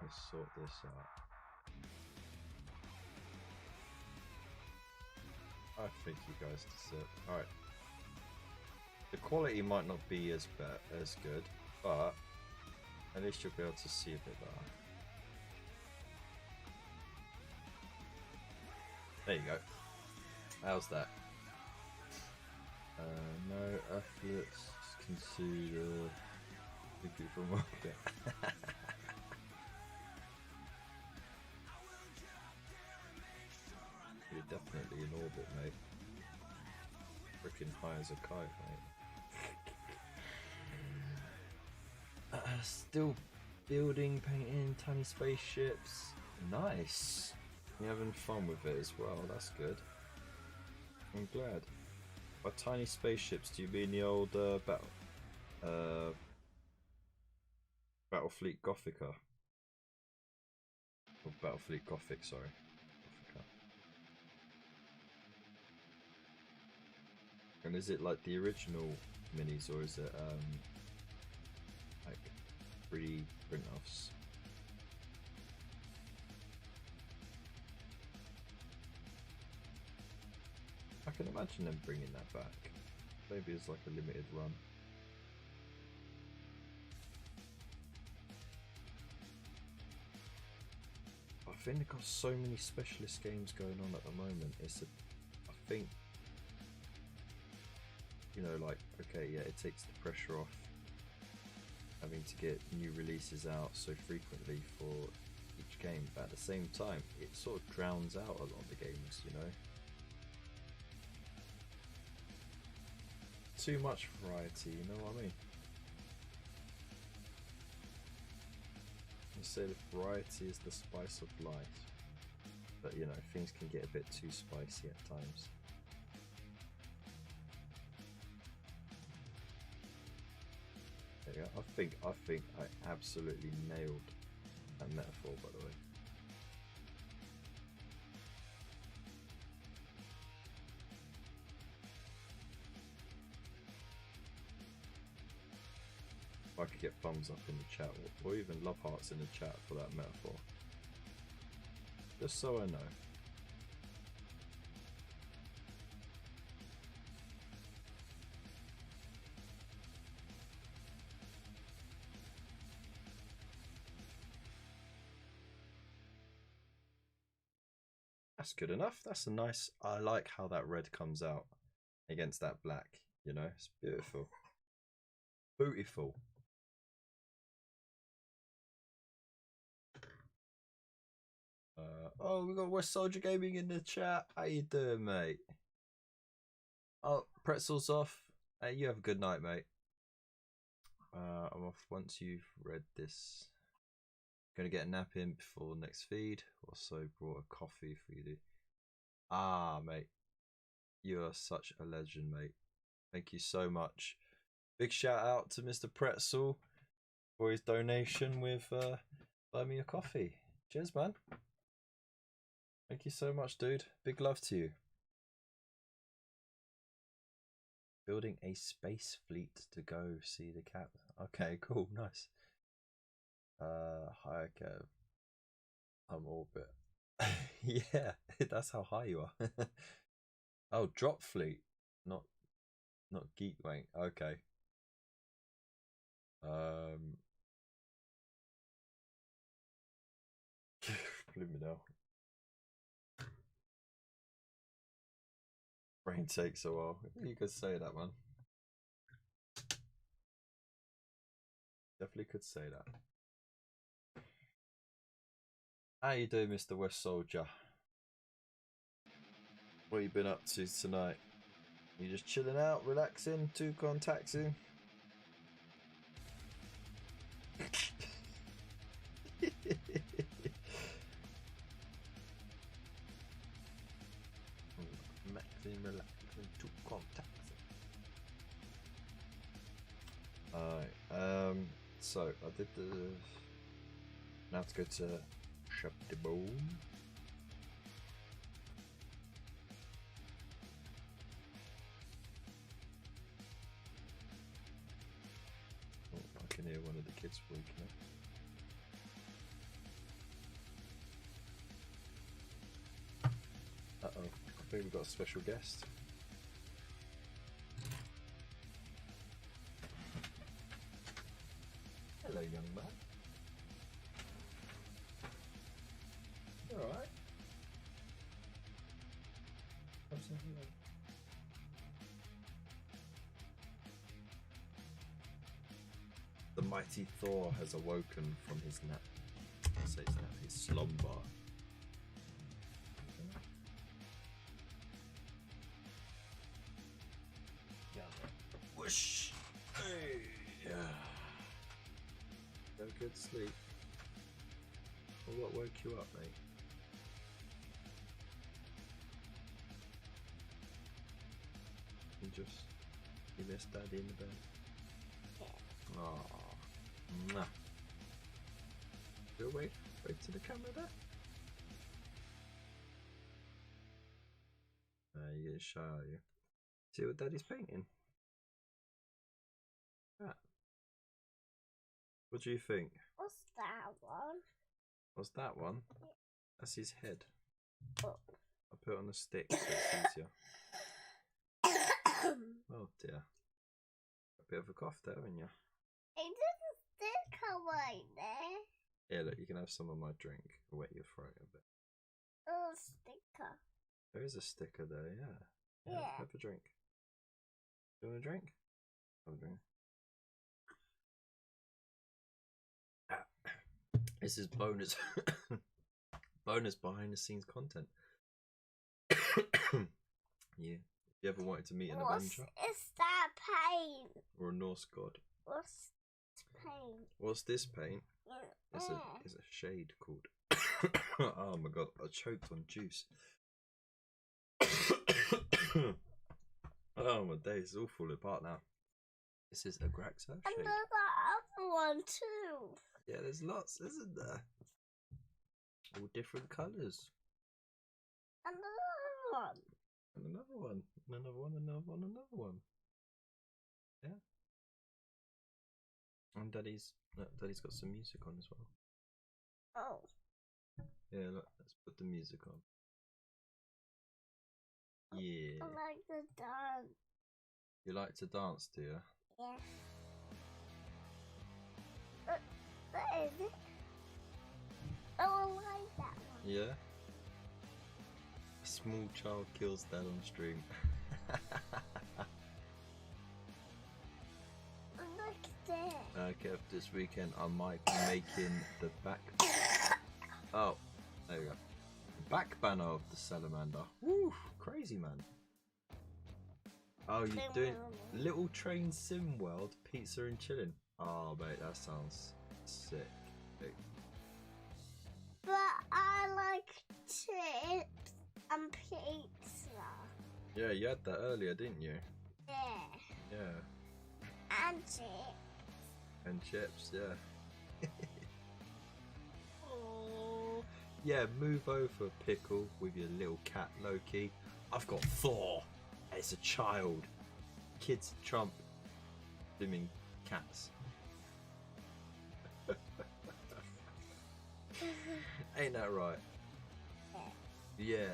Let's sort this out. I think you guys deserve. Alright. The quality might not be as good, but at least you'll be able to see a bit better. There you go. How's that? No athletes can see the big from market. You're definitely in orbit, mate. Freaking high as a kite, mate. Still building, painting tiny spaceships. Nice. You're having fun with it as well. That's good. I'm glad. By tiny spaceships, do you mean the old Battlefleet Gothica? Or Battlefleet Gothic, sorry. Gothica. And is it like the original minis, or is it like 3D print-offs? I can imagine them bringing that back. Maybe it's like a limited run. I think they've got so many specialist games going on at the moment. I think, you know, like, okay, yeah, it takes the pressure off having to get new releases out so frequently for each game, but at the same time, it sort of drowns out a lot of the games, you know? Too much variety, you know what I mean? You say the variety is the spice of life, but you know, things can get a bit too spicy at times. There you go. I think I absolutely nailed that metaphor, by the way. If I could get thumbs up in the chat, or even love hearts in the chat for that metaphor, just so I know. That's good enough. That's a nice. I like how that red comes out against that black. You know, it's beautiful. Beautiful. Oh, we got West Soldier Gaming in the chat. How you doing, mate? Oh, Pretzel's off. Hey, you have a good night, mate. I'm off once you've read this. Gonna get a nap in before next feed. Also brought a coffee for you. Ah, mate. You are such a legend, mate. Thank you so much. Big shout out to Mr. Pretzel for his donation with buy me a coffee. Cheers, man. Thank you so much, dude. Big love to you. Building a space fleet to go see the cat. Okay, cool, nice. Hi, Kev. I'm orbit. Yeah, that's how high you are. Oh, drop fleet, not geek wank. Okay. Now. Brain takes a while. You could say that, man. Definitely could say that. How you doing, Mr. West Soldier? What you been up to tonight? You just chilling out, relaxing, too taxing? Maxing, relaxing, too taxing. Alright, so I did the. Now I have to go to Shop de Bone. Oh, I can hear one of the kids waking up. Uh-oh, I think we've got a special guest. Hello, young man. You alright? The mighty Thor has awoken from his nap. I say his nap, his slumber. Yeah. Whoosh! Hey! Yeah. Have a good sleep. Well, what woke you up, mate? You missed Daddy in the bed. Yeah. Oh. Mwah. Go wait to the camera there. You getting shy, are you? See what Daddy's painting? Ah. What do you think? What's that one? What's that one? Yeah. That's his head. Oh. I'll put it on a stick so it's easier. Oh dear. A bit of a cough there, haven't you? Is there a sticker right there? Yeah, look, you can have some of my drink. I'll wet your throat a bit. Oh, sticker. There is a sticker there, yeah. Yeah. Have a drink. Do you want a drink? Have a drink. This is bonus bonus behind the scenes content. Yeah. If you ever wanted to meet an Avenger? Is that paint? Or a Norse god? What's paint? What's this paint? It's a shade called. Oh my god, I choked on juice. Oh my days, it's all falling apart now. This is a Graxer shade. And there's that other one too. Yeah, there's lots, isn't there? All different colours. And another one. And another one. Another one, another one, another one. Yeah. And Daddy's got some music on as well. Oh. Yeah, look, let's put the music on. Yeah. I like to dance. You like to dance, do you? Yeah. What is it? Oh, I like that one. Yeah? A small child kills dad on stream. Look there. Okay, this weekend I might be making the back. Oh, there you go. The back banner of the salamander. Woo, crazy man. Oh, you're doing Little Train Sim World, pizza and chilling. Oh, mate, that sounds sick. But I like chips and pizza. Yeah, you had that earlier, didn't you? Yeah. Yeah. And chips. And chips, yeah. Oh. Yeah, move over, Pickle, with your little cat Loki. I've got Thor. It's a child. Kids trump swimming cats. Ain't that right? Yeah.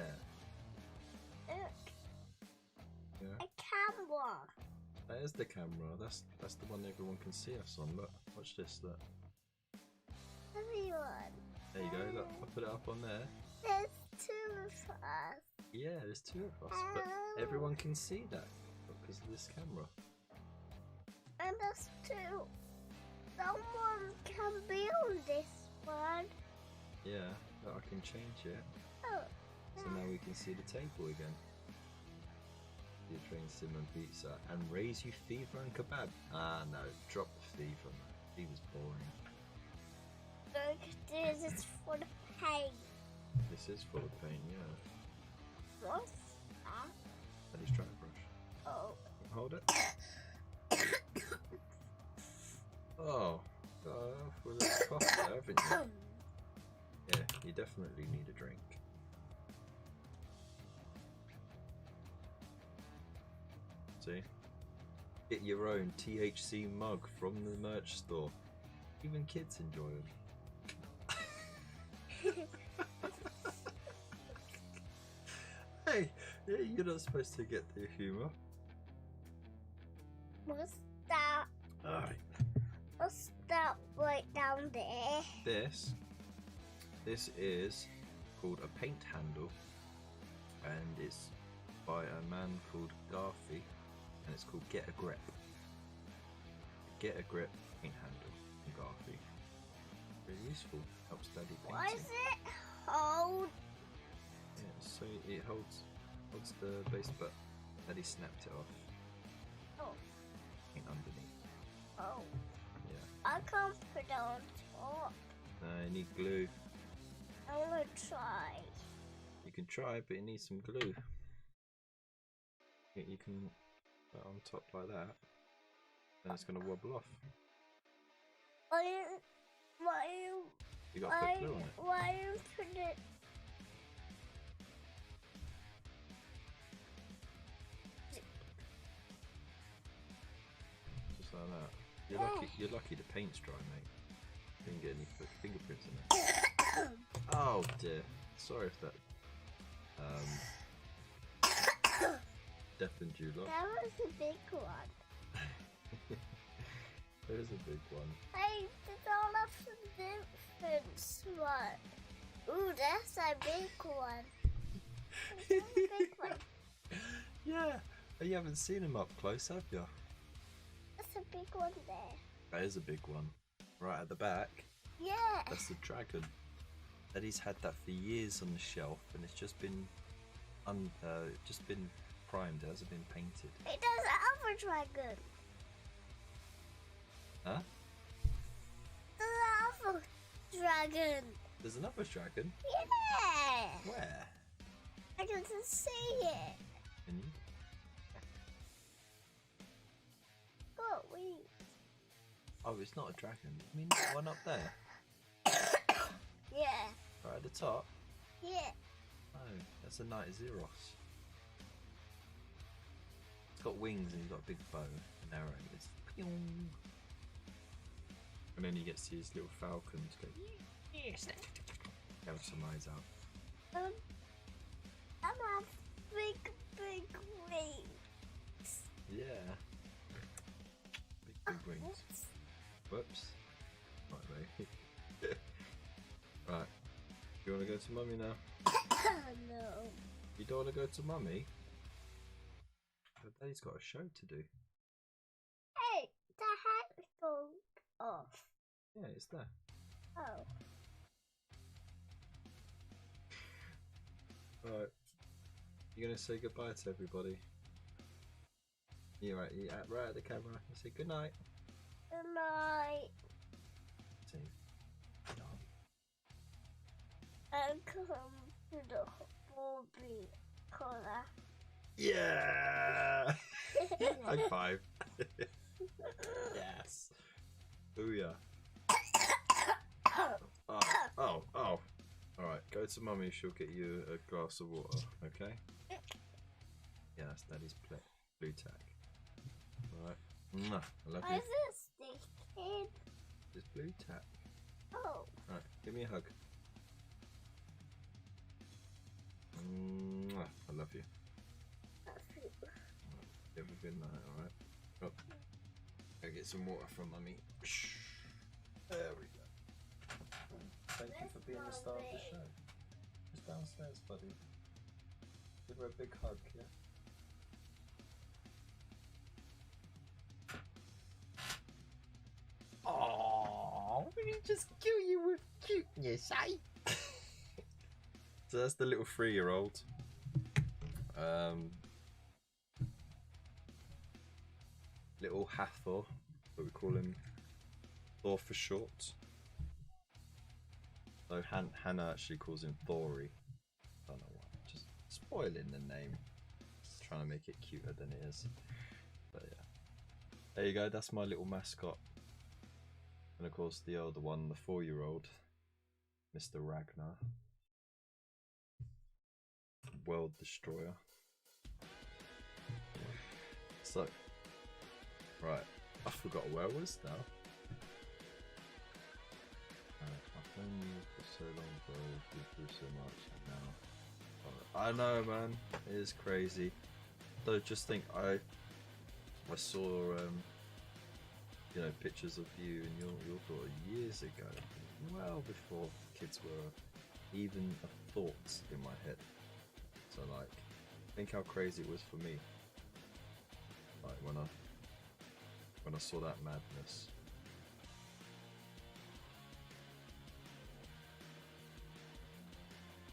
Look, Yeah. a camera. That is the camera. That's the one everyone can see us on. Look, watch this. Look. Everyone. There you go. Look, I put it up on there. There's two of us. Yeah, there's two of us, but everyone can see that because of this camera. And there's two. Someone can be on this one. Yeah, but I can change it. Oh. So now we can see the table again. You train sim and pizza and raise you fever and kebab. Ah no, drop the fever. Fever's boring. Look, this is for the paint. This is full of paint, yeah. What's that? That is dry brush. Oh. Hold it. Oh, with a cough there, haven't you? Yeah, you definitely need a drink. See? Get your own THC mug from the merch store. Even kids enjoy them. Hey, yeah, you're not supposed to get the humour. What's that? Alright. What's that right down there? This is called a paint handle, and it's by a man called Garthy, and it's called Get a Grip. Get a Grip paint handle from Garthy. Very useful. Helps study painting. Why is it hold? Yeah, so it holds the base, but Daddy snapped it off. Oh. Paint underneath. Oh. Yeah. I can't put it on top. You need glue. I want to try. You can try, but it needs some glue. You can put it on top like that, and it's going to wobble off. You got to put glue on it. Why you put it? Just like that. You're lucky the paint's dry, mate. You didn't get any fingerprints in it. Oh dear. Sorry if that deafened you lot. That was a big one. There is a big one. Hey, there's all of the different one. Ooh, that's a big one. That's a big one. Yeah. You haven't seen him up close, have you? That's a big one there. That is a big one. Right at the back. Yeah. That's the dragon. Eddie's had that for years on the shelf, and it's just been primed. It hasn't been painted. It does other dragon. Huh? The other dragon. There's another dragon. Yeah. Where? I can see it. Can you? Got wings. Oh, it's not a dragon. I mean, that one up there. Yeah. Right at the top. Yeah. Oh, that's a Knight of Zeros. It's got wings and he's got a big bow and arrow. It's pew. And then he gets his little falcon to go. Yes. Have some eyes out. I have big wings. Yeah. Big wings. Whoops. Right, mate. Right. You want to go to mummy now? No. You don't want to go to mummy? But Daddy's got a show to do. Hey, the hat falls off. Yeah, it's there. Oh. Right. You're going to say goodbye to everybody? You're right at the camera. You say good night. Good night. Say no. And come to the Bobby collar. Yeah! High five. Yes. Booyah. Oh. Alright, go to mummy, she'll get you a glass of water, okay? Yeah, that's daddy's blue tack. Alright. I love Why you. is it sticking? It's blue tack. Oh. Alright, give me a hug. I love you. Have a good night, alright? Oh, go get some water from mummy. There we go. Thank you for being the star of the show. Just downstairs, buddy. Give her a big hug, yeah? Aww, we just kill you with cuteness, eh? So that's the little 3-year-old. Little Hathor, but we call him Thor for short. So Hannah actually calls him Thory. Don't know why. Just spoiling the name. Just trying to make it cuter than it is. But yeah. There you go, that's my little mascot. And of course the older one, the 4-year-old, Mr. Ragnar. World Destroyer. So, right, I forgot where I was now. I've known you for so long, bro. You've been through so much now. I know, man. It is crazy. Though, just think, I saw, you know, pictures of you and your daughter years ago, well before kids were even a thought in my head. So, like, think how crazy it was for me. Like when I saw that madness.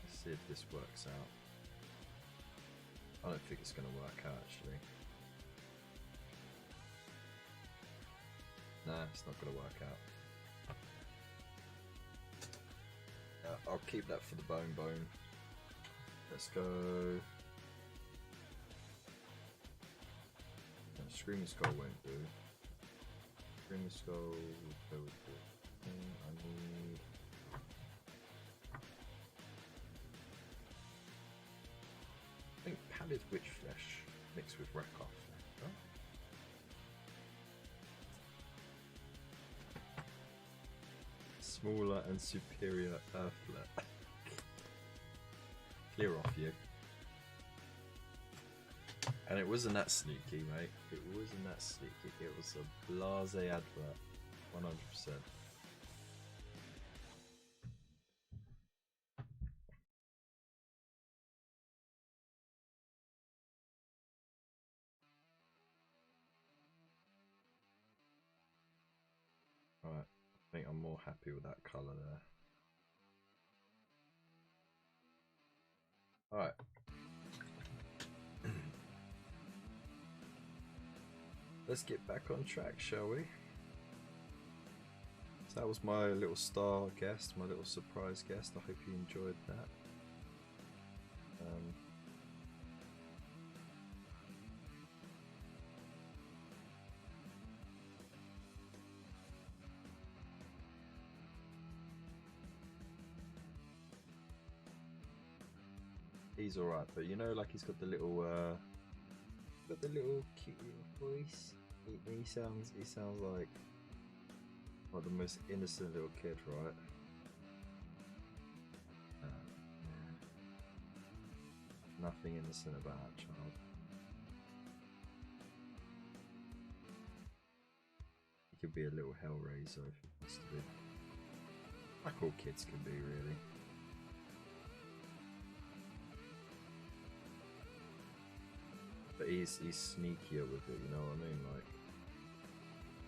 Let's see if this works out. I don't think it's going to work out actually. Nah, it's not going to work out. I'll keep that for the bone. Let's go. Screaming Skull won't do. Screaming Skull will go with the thing I need. I think Pallid Witch Flesh mixed with Rakoff. Oh. Smaller and superior Earthlet. Clear off you. And it wasn't that sneaky, mate. It wasn't that sneaky. It was a blase advert. 100%. Alright. I think I'm more happy with that colour there. Alright. Let's get back on track, shall we? So that was my little star guest, my little surprise guest. I hope you enjoyed that. He's alright, but you know, like he's got the little cute little voice. He sounds like the most innocent little kid, right? Nothing innocent about that child. He could be a little hellraiser if he wants to be. Like all kids can be, really. But he's sneakier with it, you know what I mean? Like,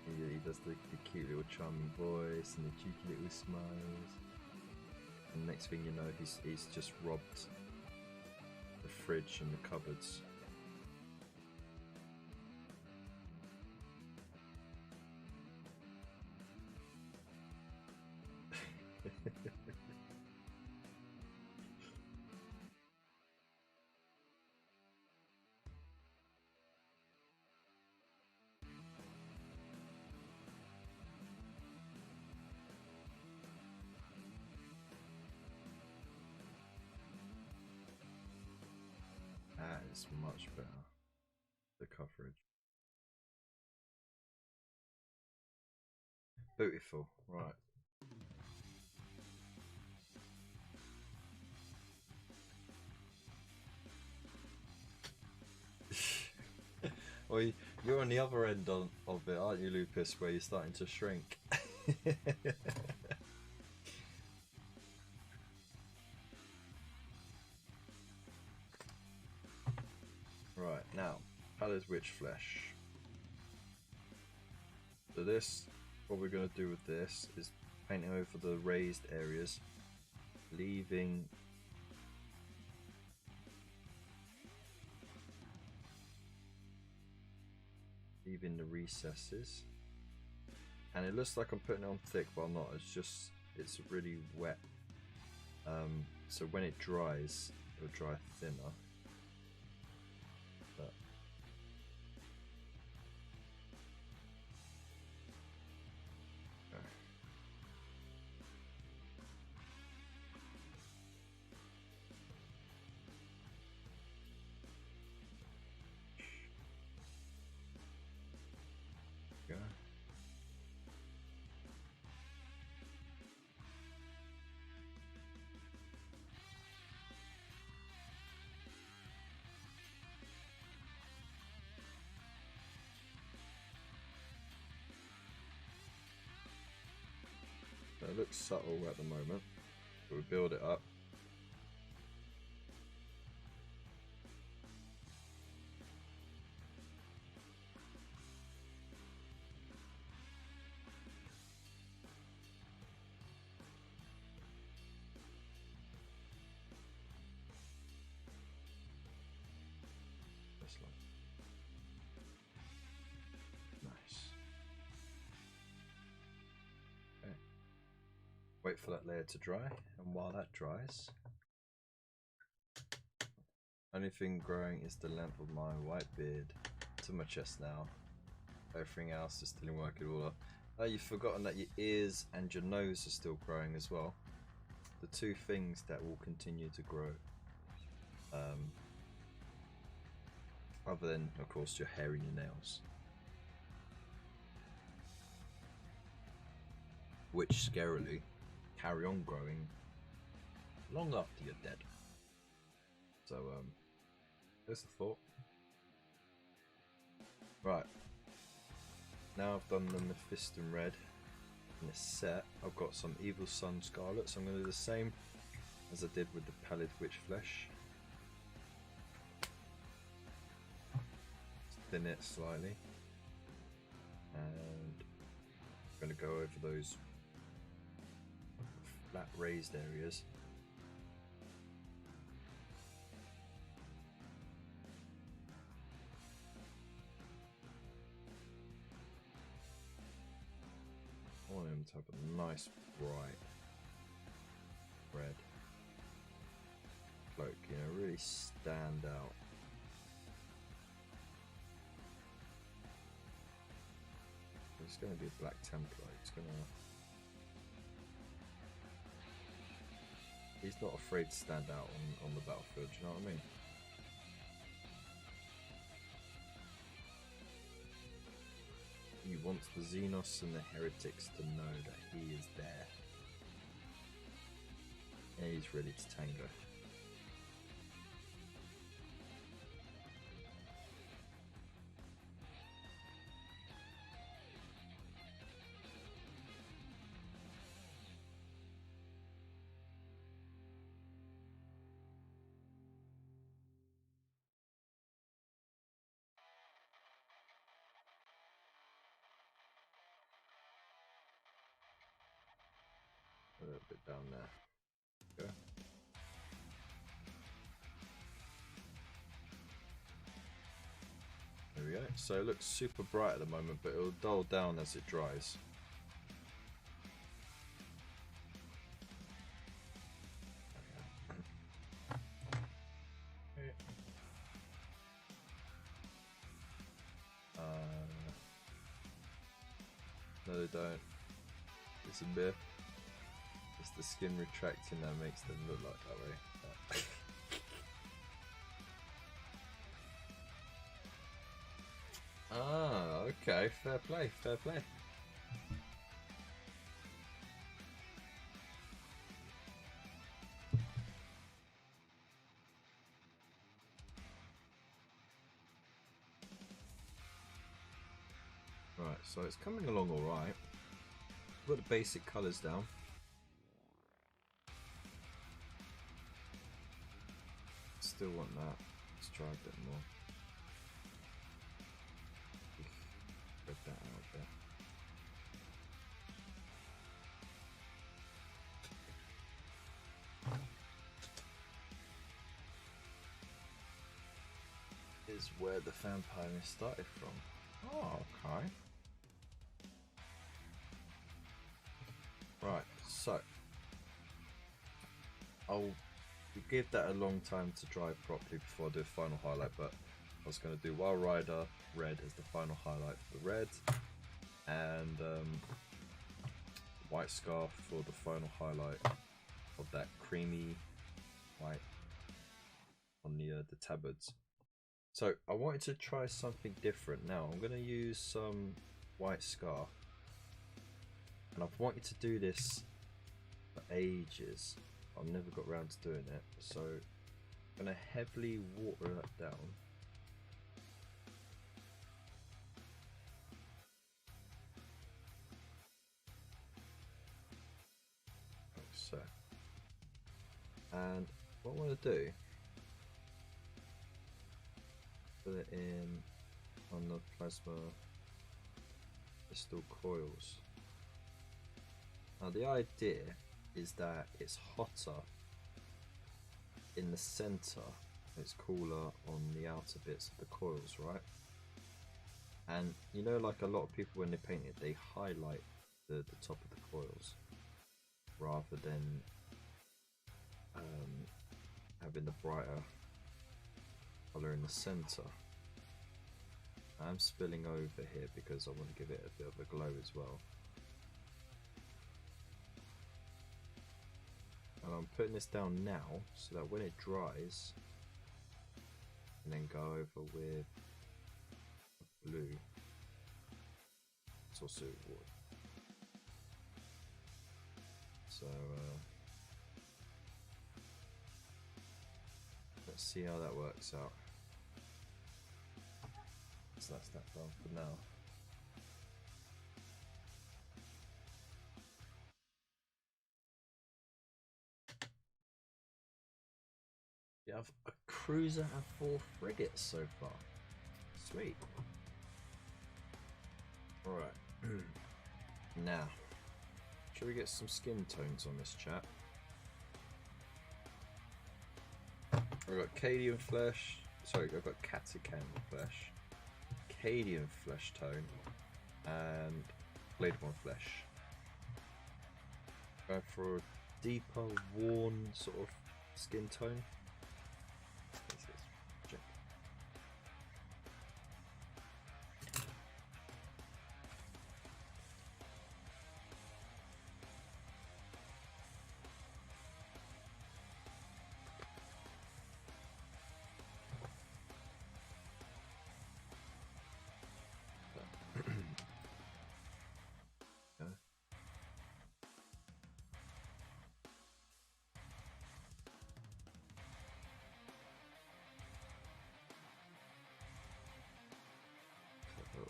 he does the cute little charming voice and the cheeky little smiles. And next thing you know, he's just robbed the fridge and the cupboards. It's much better. The coverage. Beautiful, right. Well, you're on the other end of it, aren't you, Lupus, where you're starting to shrink? Right, now, Pallid Witch Flesh. So this, what we're going to do with this is painting over the raised areas, leaving the recesses. And it looks like I'm putting it on thick, but I'm not. It's really wet. So when it dries, it'll dry thinner. But yeah. It looks subtle at the moment, but we build it up. Just like nice. Okay. Wait for that layer to dry, and while that dries, only thing growing is the length of my white beard to my chest now. Everything else is still in working order. Oh, you've forgotten that your ears and your nose are still growing as well. The two things that will continue to grow. Other than, of course, your hair and your nails. Which, scarily, carry on growing long after you're dead. So, there's the thought. Right. Now I've done the Mephiston Red in this set. I've got some Evil Sun Scarlet, so I'm going to do the same as I did with the Pallid Witch Flesh. Thin it slightly. And I'm going to go over those flat raised areas. I want him to have a nice bright red cloak, you know, really stand out. It's going to be a Black Templar. He's not afraid to stand out on the battlefield, do you know what I mean? He wants the Xenos and the Heretics to know that he is there. And he's ready to tango. A little bit down there. Okay. There we go. So it looks super bright at the moment, but it'll dull down as it dries. No, they don't. It's a bit. It's the skin retracting that makes them look like that way. Okay, fair play, fair play. Right, so it's coming along alright. Got the basic colours down. Still want that. Let's try a bit more. Spread that out a bit. Is where the vampire started from. Oh, okay. Right, so I'll give that a long time to dry properly before I do a final highlight, but I was going to do Wild Rider red as the final highlight for the red, and white scarf for the final highlight of that creamy white on the tabards. So I wanted to try something different. Now I'm going to use some white scarf, and I've wanted to do this for ages. I've never got around to doing it, so I'm going to heavily water that down. Like so. And what I want to do, put it in on the plasma crystal coils. Now the idea is that it's hotter in the center, it's cooler on the outer bits of the coils, right? And you know, like a lot of people when they paint it, they highlight the top of the coils rather than having the brighter colour in the center. I'm spilling over here because I want to give it a bit of a glow as well. And I'm putting this down now so that when it dries, and then go over with blue, it's also wood. So let's see how that works out. So that's that done for now. You have a cruiser and 4 frigates so far. Sweet. Alright. Now, shall we get some skin tones on this chat? I've got Cadian flesh. Sorry, I've got Catacan flesh, Cadian flesh tone, and Bladeborn flesh. Going for a deeper, worn sort of skin tone. Check.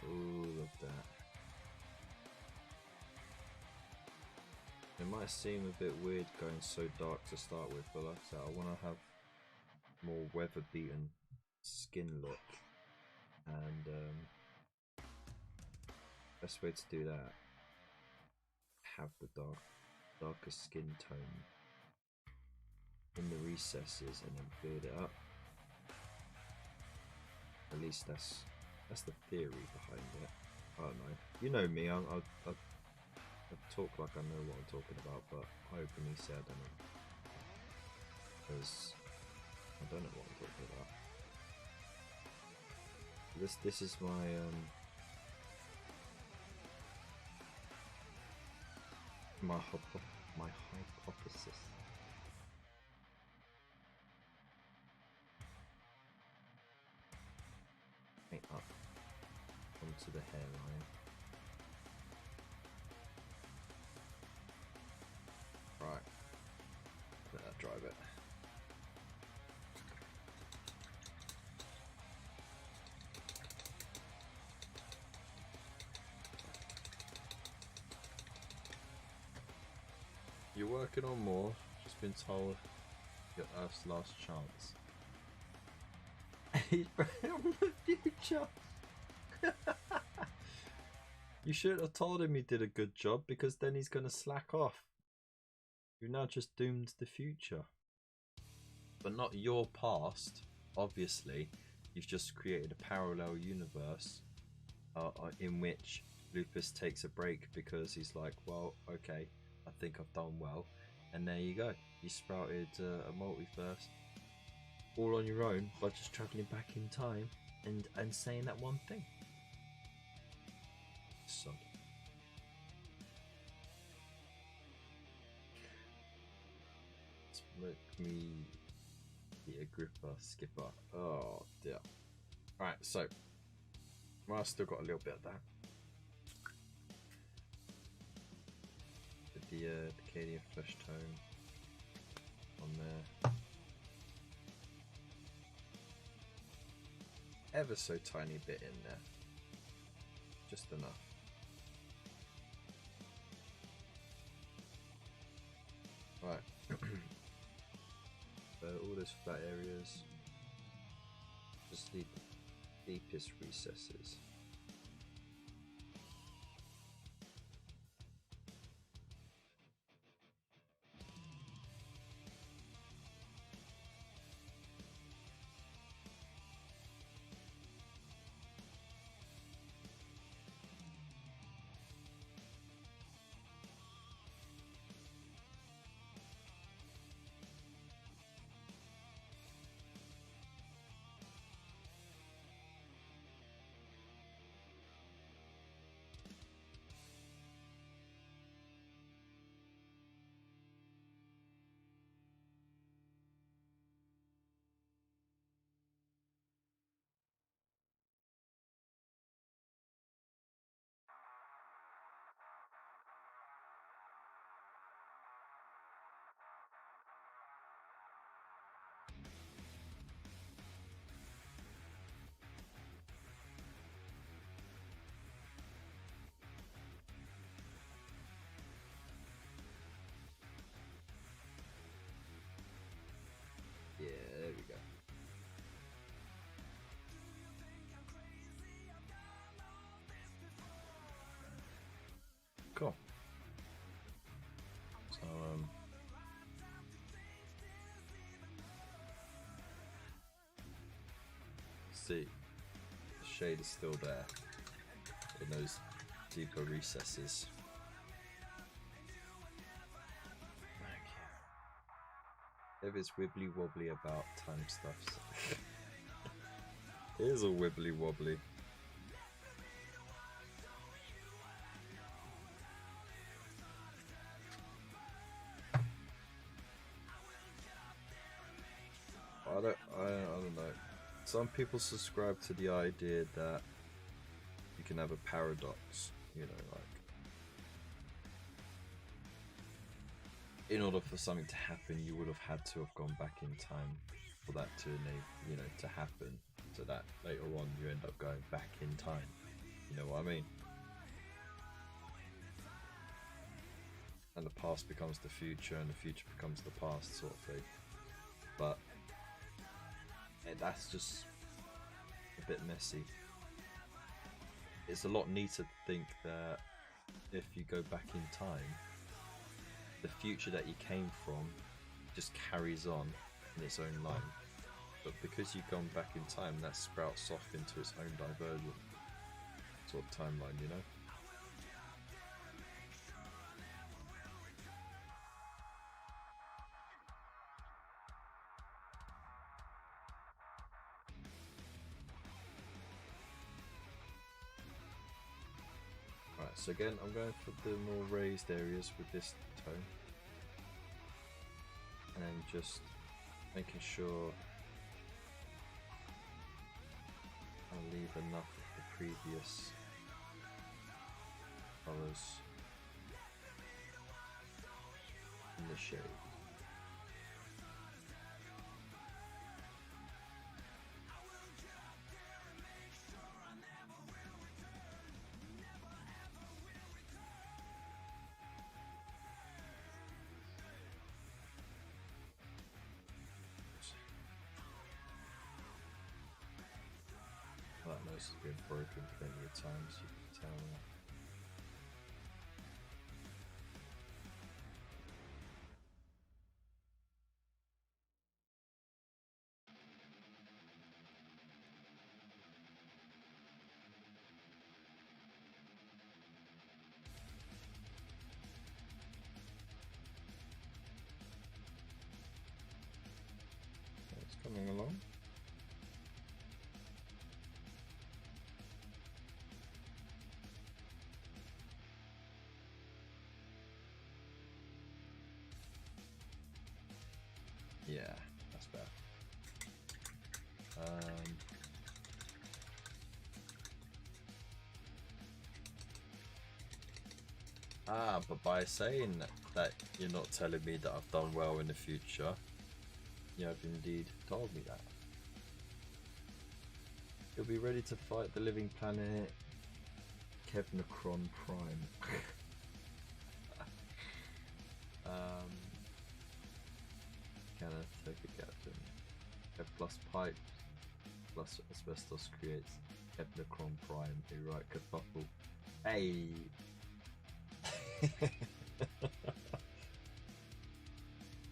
All of that. It might seem a bit weird going so dark to start with, but like I said, I want to have more weather beaten skin look, and best way to do that, have the darker skin tone in the recesses and then build it up. At least that's the theory behind it. I don't know. You know me, I talk like I know what I'm talking about, but I openly say I don't know. Because I don't know what I'm talking about. This is my my hypothesis. Paint up on onto the hairline. Right. Let that dry a bit. You're working on more. Just been told your Earth's last chance. He's from the future. You should have told him he did a good job, because then he's going to slack off. You're now just doomed the future. But not your past, obviously. You've just created a parallel universe in which Lupus takes a break because he's like, well, okay, I think I've done well. And there you go. You sprouted a multiverse all on your own by just travelling back in time and saying that one thing. So. Smoke me the Agrippa skipper. Oh dear. Alright, so well, I've still got a little bit of that. With the Acadian flesh tone on there. Ever so tiny bit in there. Just enough. Right. All those flat areas. Just the deepest recesses. Yeah, there we go. Cool. So, see, the shade is still there in those deeper recesses. If it's wibbly wobbly about time stuffs. It is all wibbly wobbly. I don't know. Some people subscribe to the idea that you can have a paradox, you know, like in order for something to happen, you would have had to have gone back in time for that to enable, you know, to happen, so that later on you end up going back in time. You know what I mean? And the past becomes the future, and the future becomes the past, sort of thing. But that's just a bit messy. It's a lot neater to think that if you go back in time, the future that you came from just carries on in its own line. But because you've gone back in time, that sprouts off into its own divergent sort of timeline, you know? Right, so again, I'm going for the more raised areas with this tone. And just making sure I leave enough of the previous colours in the shade. That nose has been broken plenty of times, you can tell. It's coming along. Yeah, that's better. But by saying that you're not telling me that I've done well in the future, you have indeed told me that. You'll be ready to fight the living planet, Kevnacron Prime. Cannon, Turkey Captain. Kev plus pipe plus asbestos creates Kevnacron Prime. You right, kerfuffle. Hey!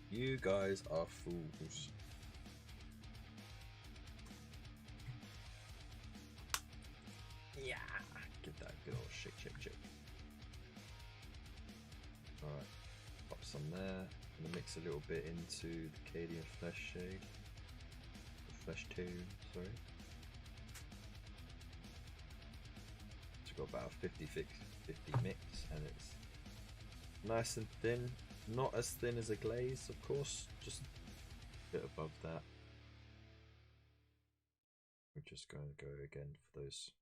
You guys are fools. Yeah! Give that a good old shake. Alright, pop some there. I'm gonna mix a little bit into the Cadian Flesh shade. Flesh 2, sorry. It's got about a 50-50 mix, and it's nice and thin. Not as thin as a glaze, of course, just a bit above that. We're just going to go again for those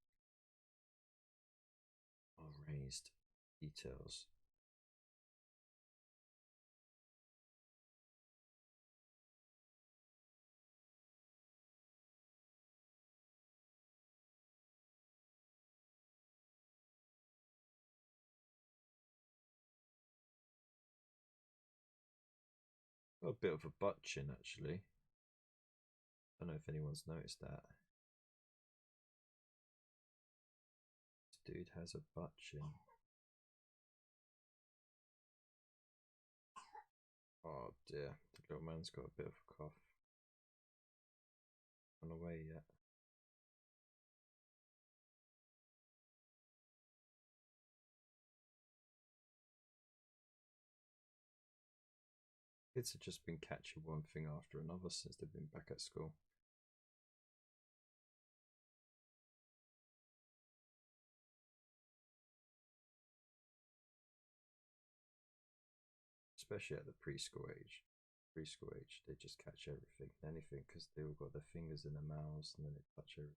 raised details. Got a bit of a butt chin actually. Don't know if anyone's noticed that. This dude has a butt chin. Oh dear, the little man's got a bit of a cough. Not away yet. Kids have just been catching one thing after another since they've been back at school. Especially at the preschool age. Preschool age, they just catch everything and anything because they all got their fingers in their mouths and then they touch everything.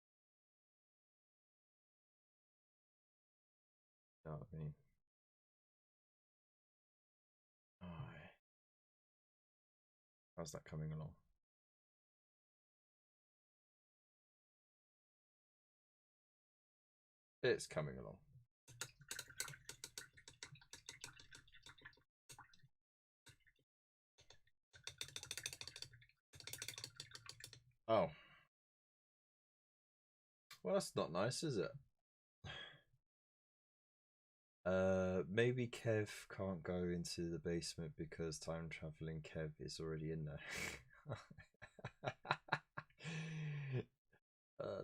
You know what I mean? Oh, how's that coming along? It's coming along. Oh. Well, that's not nice, is it? Maybe Kev can't go into the basement because time traveling Kev is already in there.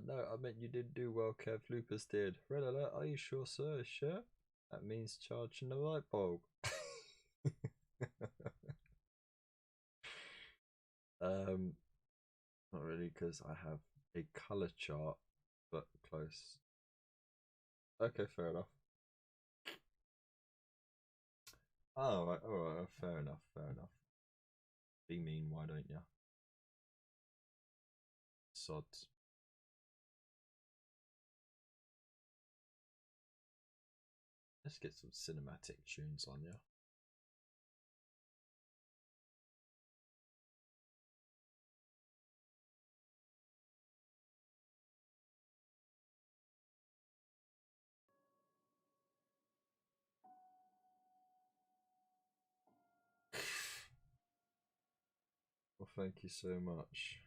No, I meant you didn't do well, Kev. Lupus did. Red alert, are you sure, sir? Sure? That means charging the light bulb. Not really, because I have a color chart, but close. Okay, fair enough. Oh, alright, fair enough, fair enough. Be mean, why don't ya? Sods. Let's get some cinematic tunes on, yeah. Well, thank you so much.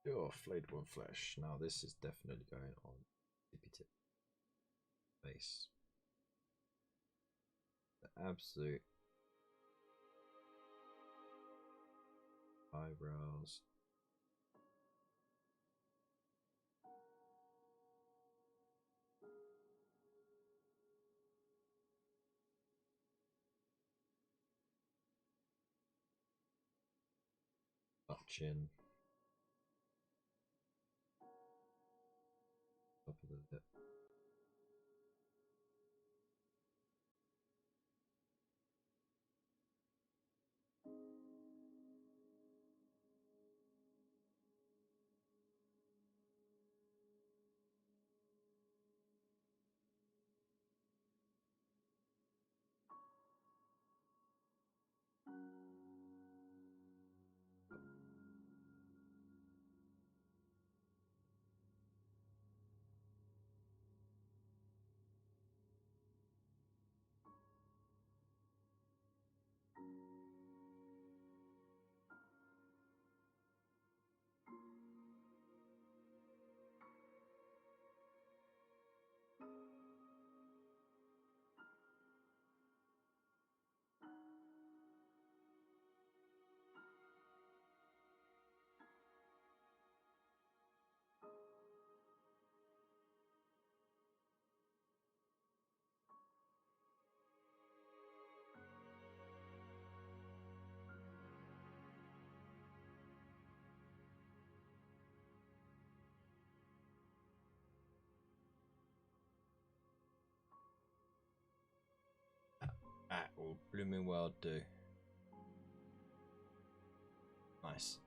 Right, oh, flayed one flesh. Now this is definitely going on tippy tip face. The absolute eyebrows. Up chin. Top of the lip. That will blooming well do. Nice.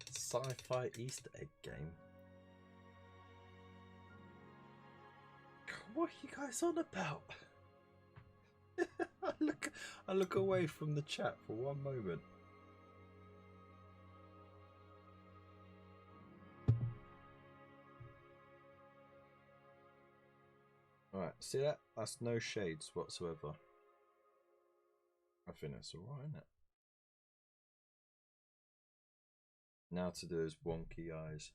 Sci-fi Easter egg game. What are you guys on about? I look away from the chat for one moment. Alright, see that? That's no shades whatsoever. I think that's alright, isn't it? Now to do his wonky eyes.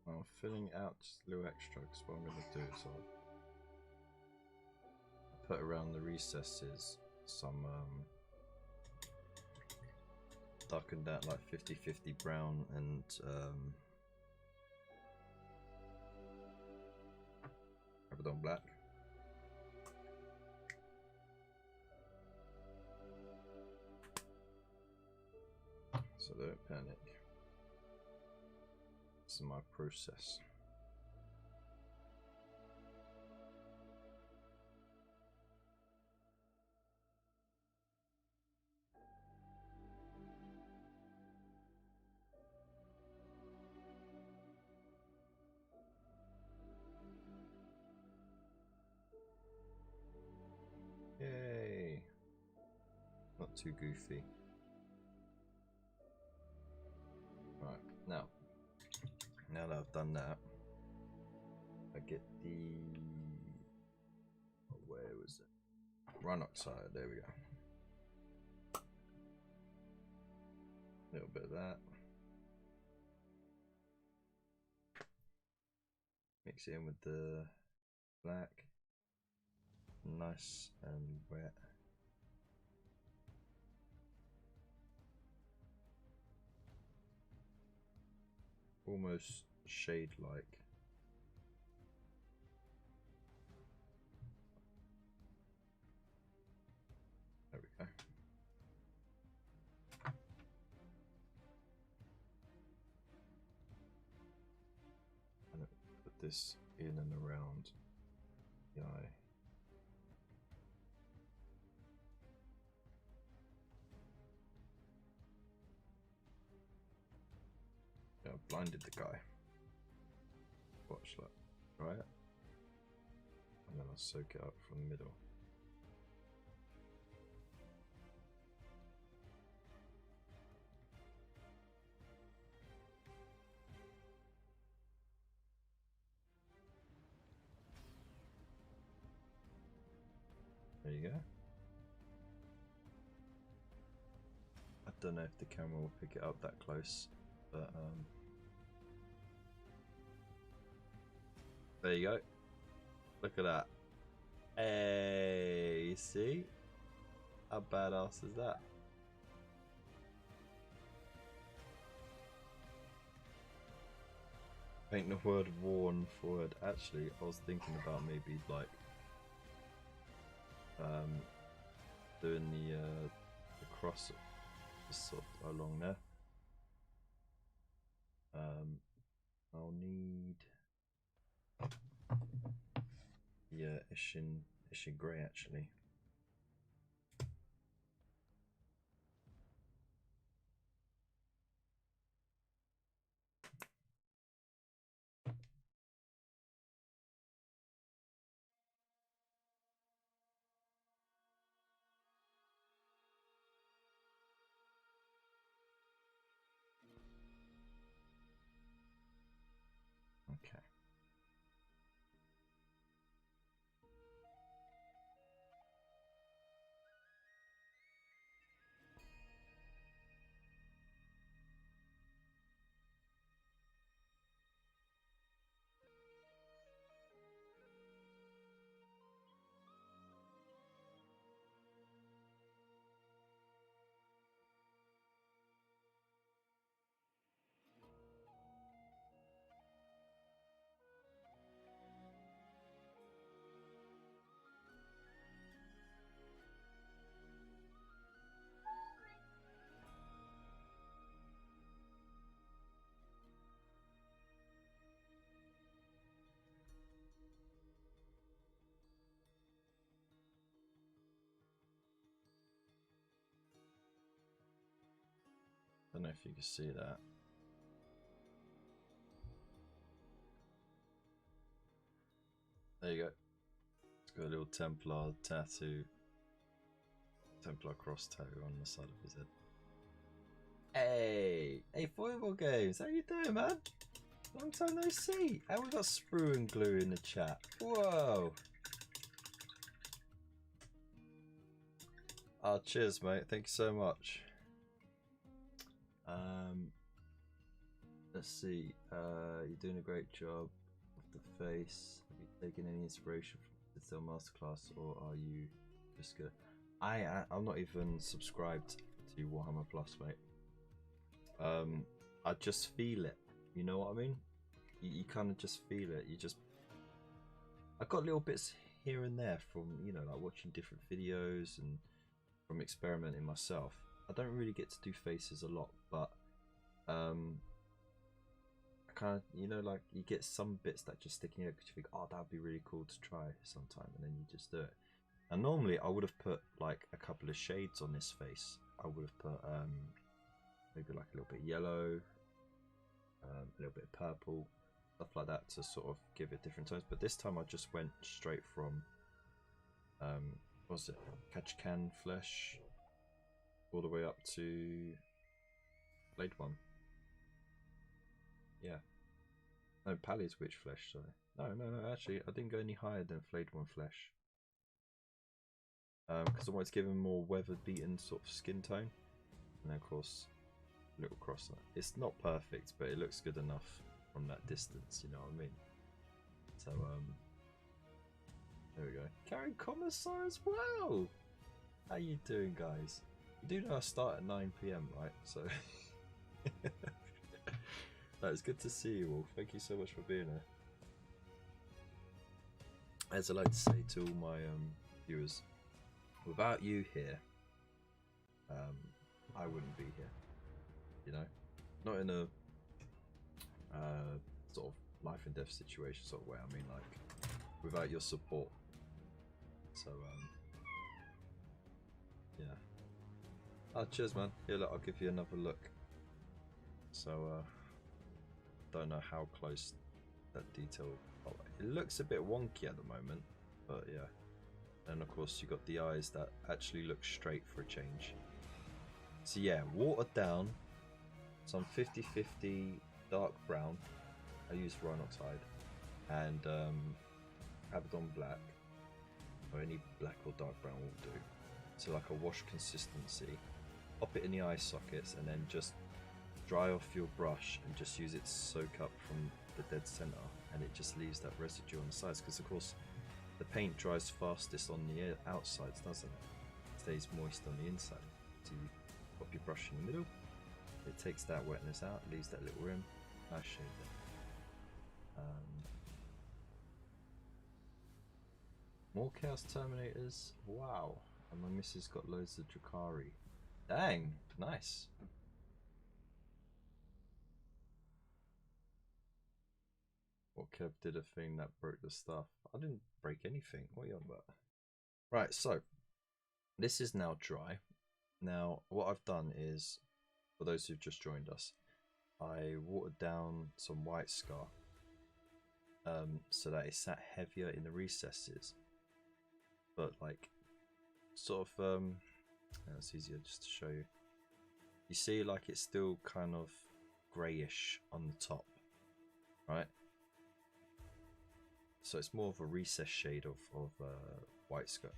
I'm filling out just a little extra because what I'm going to do is I'll put around the recesses some darkened out like 50-50 brown and Abaddon black. So don't panic. This is my process. too goofy. Right, now that I've done that, I get the, oh, where was it? Run oxide, there we go. A little bit of that. Mix it in with the black. Nice and wet. Almost shade-like. There we go. And put this in and around the eye. Yeah, I blinded the guy. Watch that. Try it. And then I'll soak it up from the middle. There you go. I don't know if the camera will pick it up that close, but there you go. Look at that. Hey, you see? How badass is that? Paint the word worn forward. Actually, I was thinking about maybe like doing the cross sort of along there. I'll need Ishin grey actually. Okay. Don't know if you can see that. There you go. It's got a little Templar tattoo. Templar cross tattoo on the side of his head. Hey, Football Games, how you doing, man? Long time no see. And we got Sprue and Glue in the chat. Whoa. Oh, cheers, mate. Thank you so much. Let's see. You're doing a great job of the face. Have you taken any inspiration from the Distill Masterclass, or are you just good? I'm not even subscribed to Warhammer Plus, mate. I just feel it. You know what I mean? You kind of just feel it. I got little bits here and there from, you know, like watching different videos and from experimenting myself. I don't really get to do faces a lot, but I kind of, you know, like you get some bits that just stick in your head because you think, oh, that'd be really cool to try sometime, and then you just do it. And normally I would have put like a couple of shades on this face. I would have put maybe like a little bit yellow, a little bit of purple, stuff like that to sort of give it different tones. But this time I just went straight from what was it, Catch Can Flesh, all the way up to Blade 1. Yeah. No, Pally's Witch Flesh, sorry. No, actually, I didn't go any higher than Flayed 1 Flesh. Because I wanted to give him more weather-beaten sort of skin tone. And of course, little cross. It's not perfect, but it looks good enough from that distance, you know what I mean? So, there we go. Carrying Commissar as well! How you doing, guys? You do know I start at 9 PM, right? So, it's good to see you all. Thank you so much for being here. As I like to say to all my viewers, without you here, I wouldn't be here. You know, not in a sort of life and death situation sort of way. I mean, like without your support. So yeah. Oh, cheers, man. Here, look, I'll give you another look. So don't know how close that detail. Oh, it looks a bit wonky at the moment, but yeah. And of course you got the eyes that actually look straight for a change. So yeah, watered down, some 50-50 dark brown. I use Rhinoxide and Abaddon black, or any black or dark brown will do. So like a wash consistency. Pop it in the eye sockets and then just dry off your brush and just use it to soak up from the dead center, and it just leaves that residue on the sides, because of course the paint dries fastest on the outsides, doesn't it? It stays moist on the inside. So you pop your brush in the middle, it takes that wetness out, leaves that little rim. Nice shade there. More Chaos Terminators. Wow. And my missus got loads of Drakari. Dang, nice. What Kev did a thing that broke the stuff. I didn't break anything. What are you on about? Right, so this is now dry. Now, what I've done is, for those who've just joined us, I watered down some white scar so that it sat heavier in the recesses. But like, sort of, it's easier just to show you. You see, like it's still kind of greyish on the top, right? So it's more of a recess shade of white scar.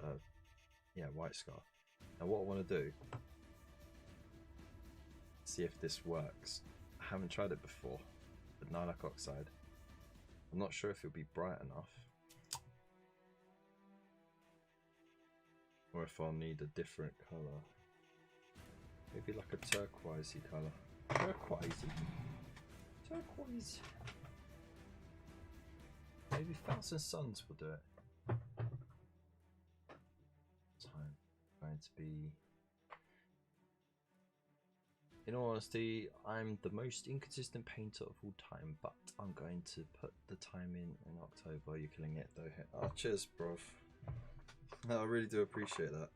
Yeah, white scar. Now what I want to do, see if this works. I haven't tried it before, but lilac oxide. I'm not sure if it'll be bright enough, or if I'll need a different colour. Maybe like a turquoisey colour. Turquoisey. Turquoise. Maybe Thousand Suns will do it. Time going to be. In all honesty, I'm the most inconsistent painter of all time, but I'm going to put the time in October. You're killing it though. Oh, cheers, bruv. I really do appreciate that.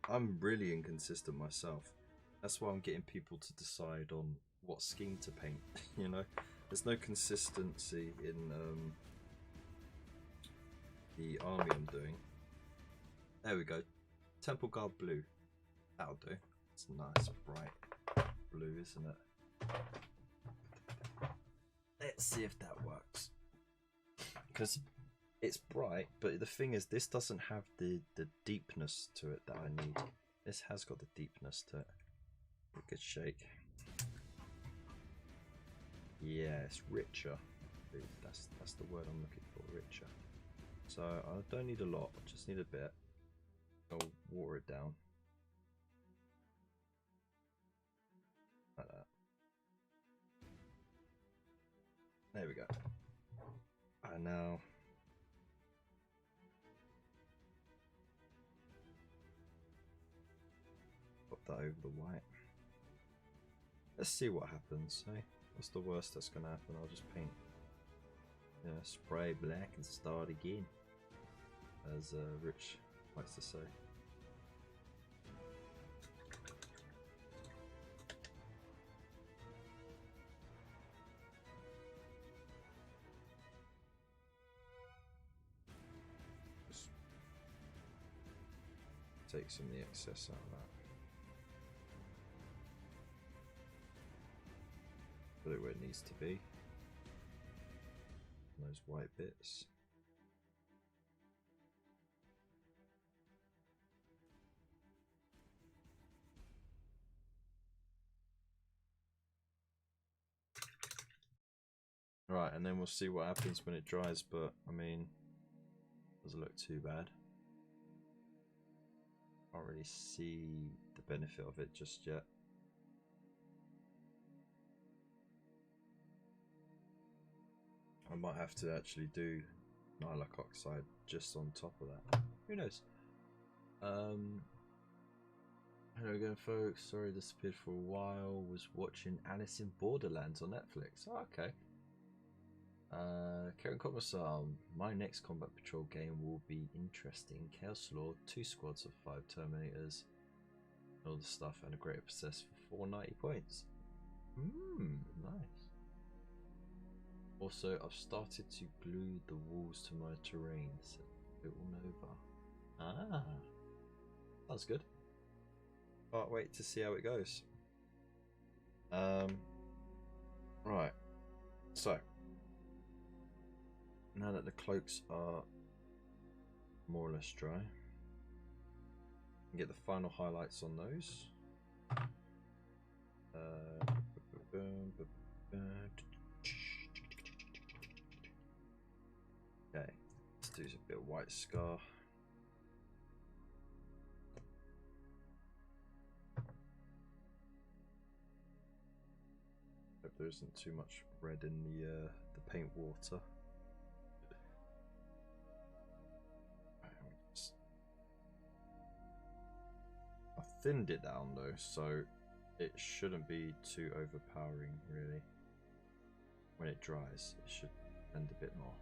I'm really inconsistent myself. That's why I'm getting people to decide on what scheme to paint. You know, there's no consistency in the army I'm doing. There we go. Temple Guard blue. That'll do. It's a nice bright blue, isn't it? Let's see if that works. Because it's bright, but the thing is, this doesn't have the deepness to it that I need. This has got the deepness to it. Good shake. Yeah, it's richer. That's the word I'm looking for, richer. So I don't need a lot, I just need a bit. I'll water it down. Like that. There we go. And now pop that over the white. Let's see what happens, hey? What's the worst that's gonna happen? I'll just paint. Yeah, spray black and start again, as Rich likes to say. take some of the excess out of that. Put it where it needs to be. Those white bits. Right, and then we'll see what happens when it dries, but I mean, doesn't look too bad. Can't really see the benefit of it just yet. I might have to actually do lilac oxide just on top of that. Who knows? Hello again, folks. Sorry, disappeared for a while. Was watching Alice in Borderlands on Netflix. Oh, okay. Karen Commissar, my next combat patrol game will be interesting. Chaos Lord, 2 squads of 5 Terminators, all the stuff, and a greater possess for 490 points. Nice. Also, I've started to glue the walls to my terrain, so it will Nova. Ah, that's good. Can't wait to see how it goes. Right. So, now that the cloaks are more or less dry, and get the final highlights on those. Okay, let's do a bit of white scar. Hope there isn't too much red in the paint water. I thinned it down though, so it shouldn't be too overpowering really. When it dries, it should blend a bit more.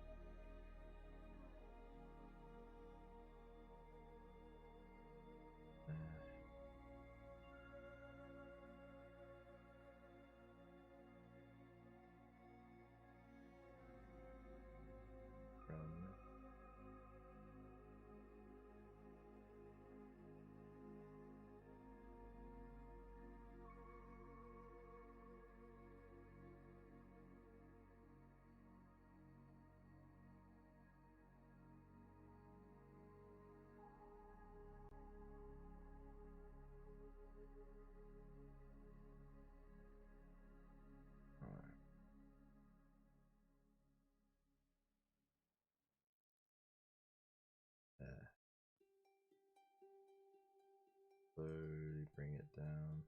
Slowly bring it down.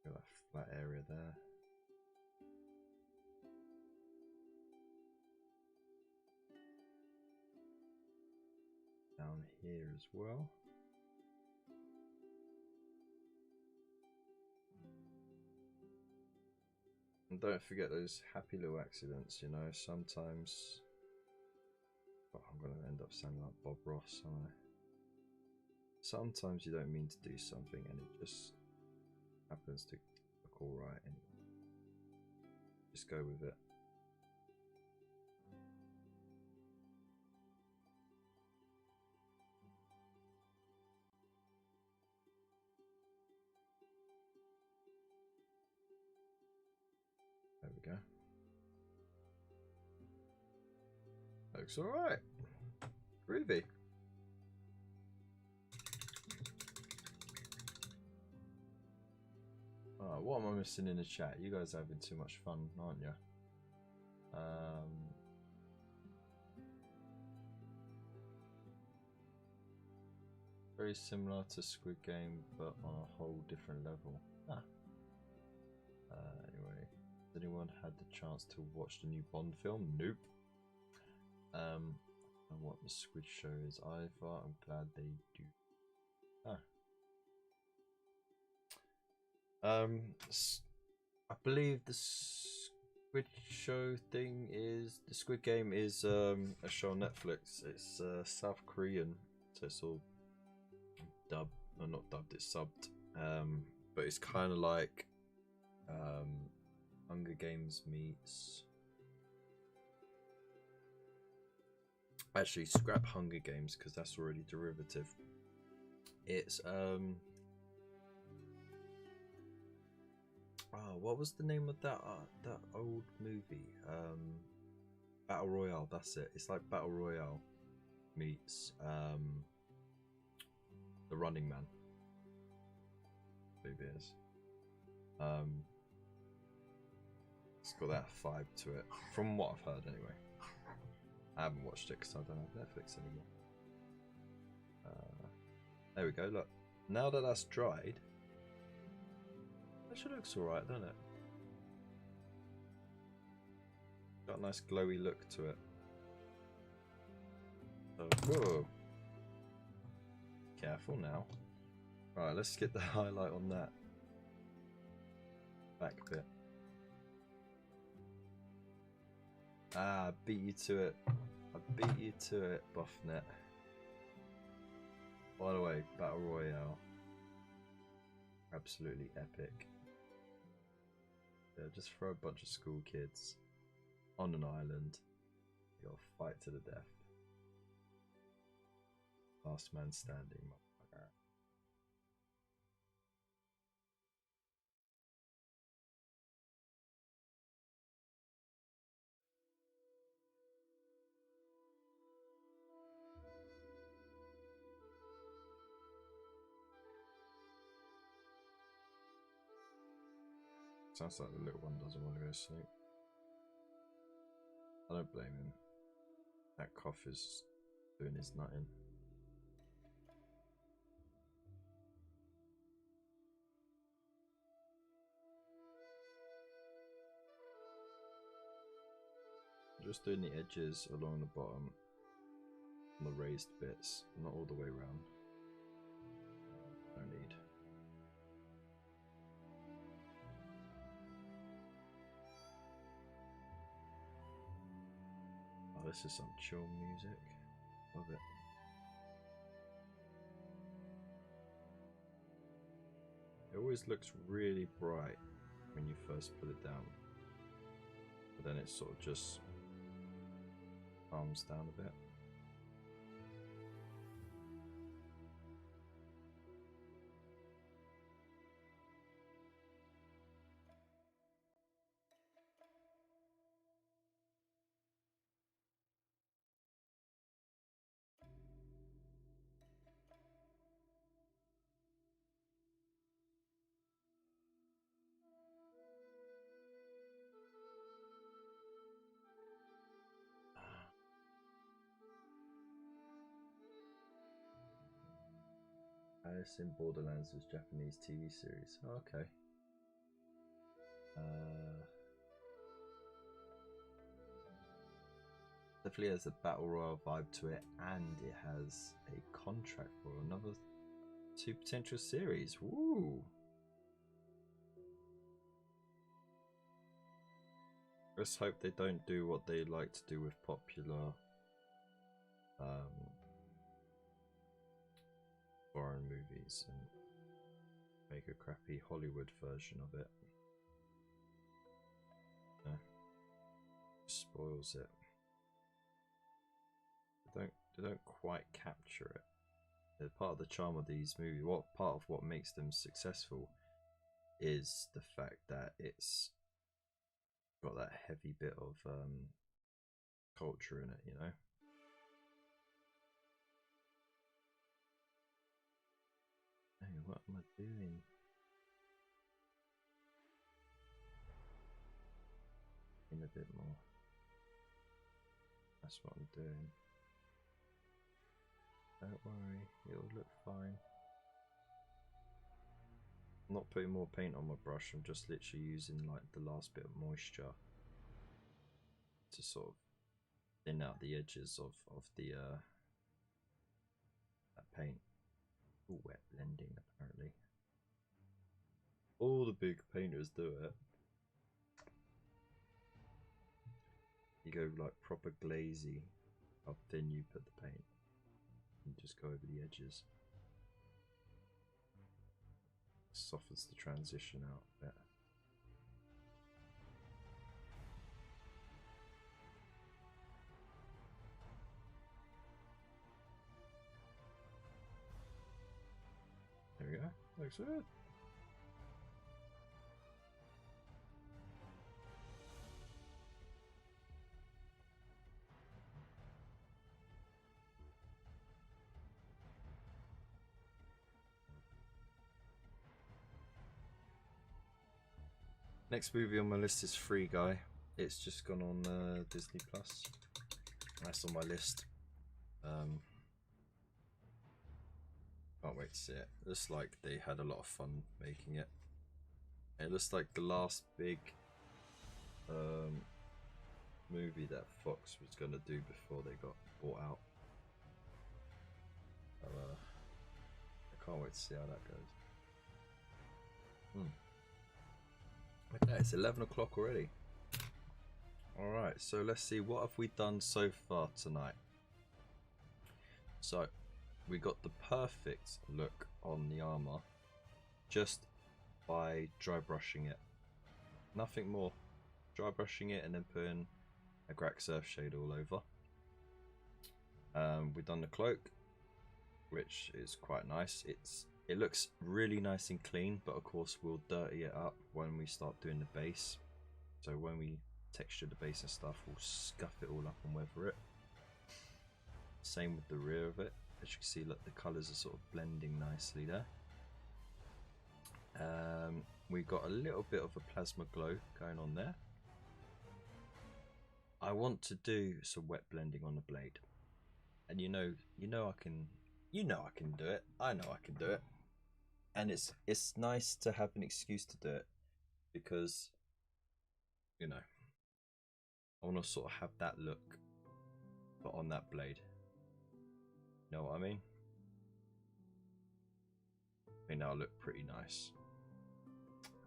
Got that flat area there. Down here as well. And don't forget those happy little accidents, you know, sometimes... Oh, I'm going to end up sounding like Bob Ross, aren't I? Sometimes you don't mean to do something and it just happens to look alright and just go with it. There we go. Looks alright. Groovy. Oh, what am I missing in the chat? You guys are having too much fun, aren't you? Very similar to Squid Game, but on a whole different level. Anyway, has anyone had the chance to watch the new Bond film? Nope. And what the Squid Show is either. I'm glad they do. I believe the Squid Show thing is the Squid Game is a show on Netflix. It's South Korean, so it's all dubbed, or not dubbed, it's subbed. But it's kind of like Hunger Games meets. Actually, scrap Hunger Games because that's already derivative. It's oh, what was the name of that old movie? Battle Royale. That's it. It's like Battle Royale meets The Running Man. Maybe it is. It's got that vibe to it, from what I've heard anyway. I haven't watched it because I don't have Netflix anymore. There we go, look. Now that that's dried, actually looks alright, doesn't it? Got a nice glowy look to it. So, whoa. Careful now. Right, let's get the highlight on that back bit. Ah, I beat you to it. I beat you to it, Buffnet. By the way, Battle Royale. Absolutely epic. Yeah, just throw a bunch of school kids on an island. You gotta fight to the death. Last man standing, motherfucker. Sounds like the little one doesn't want to go to sleep. I don't blame him. That cough is doing his nutting. Just doing the edges along the bottom, on the raised bits, not all the way around. No need. Oh, this is some chill music. Love it. It always looks really bright when you first put it down, but then it sort of just calms down a bit. Alice in Borderlands was Japanese TV series. Oh, okay. Definitely has a battle royale vibe to it, and it has a contract for another 2 potential series. Woo! Let's hope they don't do what they like to do with popular foreign movies and make a crappy Hollywood version of it. Yeah. Spoils it. They don't quite capture it. They're part of the charm of these movies. Part of what makes them successful is the fact that it's got that heavy bit of culture in it, you know. Hey, what am I doing? In a bit more. That's what I'm doing. Don't worry, it'll look fine. I'm not putting more paint on my brush, I'm just literally using like the last bit of moisture to sort of thin out the edges of the that paint. Ooh, wet blending apparently. All the big painters do it. You go like proper glazy, how thin you put the paint. And just go over the edges. Softens the transition out a bit. Excellent. Next movie on my list is Free Guy. It's just gone on Disney Plus. That's on my list. Can't wait to see it. Looks like they had a lot of fun making it. It looks like the last big movie that Fox was gonna do before they got bought out. So, I can't wait to see how that goes. Okay, it's 11 o'clock already. Alright, so let's see, what have we done so far tonight? So, we got the perfect look on the armor just by dry brushing it. Nothing more. Dry brushing it and then putting a Grax Earth shade all over. We've done the cloak, which is quite nice. It looks really nice and clean, but of course we'll dirty it up when we start doing the base. So when we texture the base and stuff, we'll scuff it all up and weather it. Same with the rear of it. As you can see, look, the colours are sort of blending nicely there. We've got a little bit of a plasma glow going on there. I want to do some wet blending on the blade, and you know I can do it. I know I can do it, and it's nice to have an excuse to do it, because you know I want to sort of have that look, but on that blade. You know what I mean? I think that'll look pretty nice.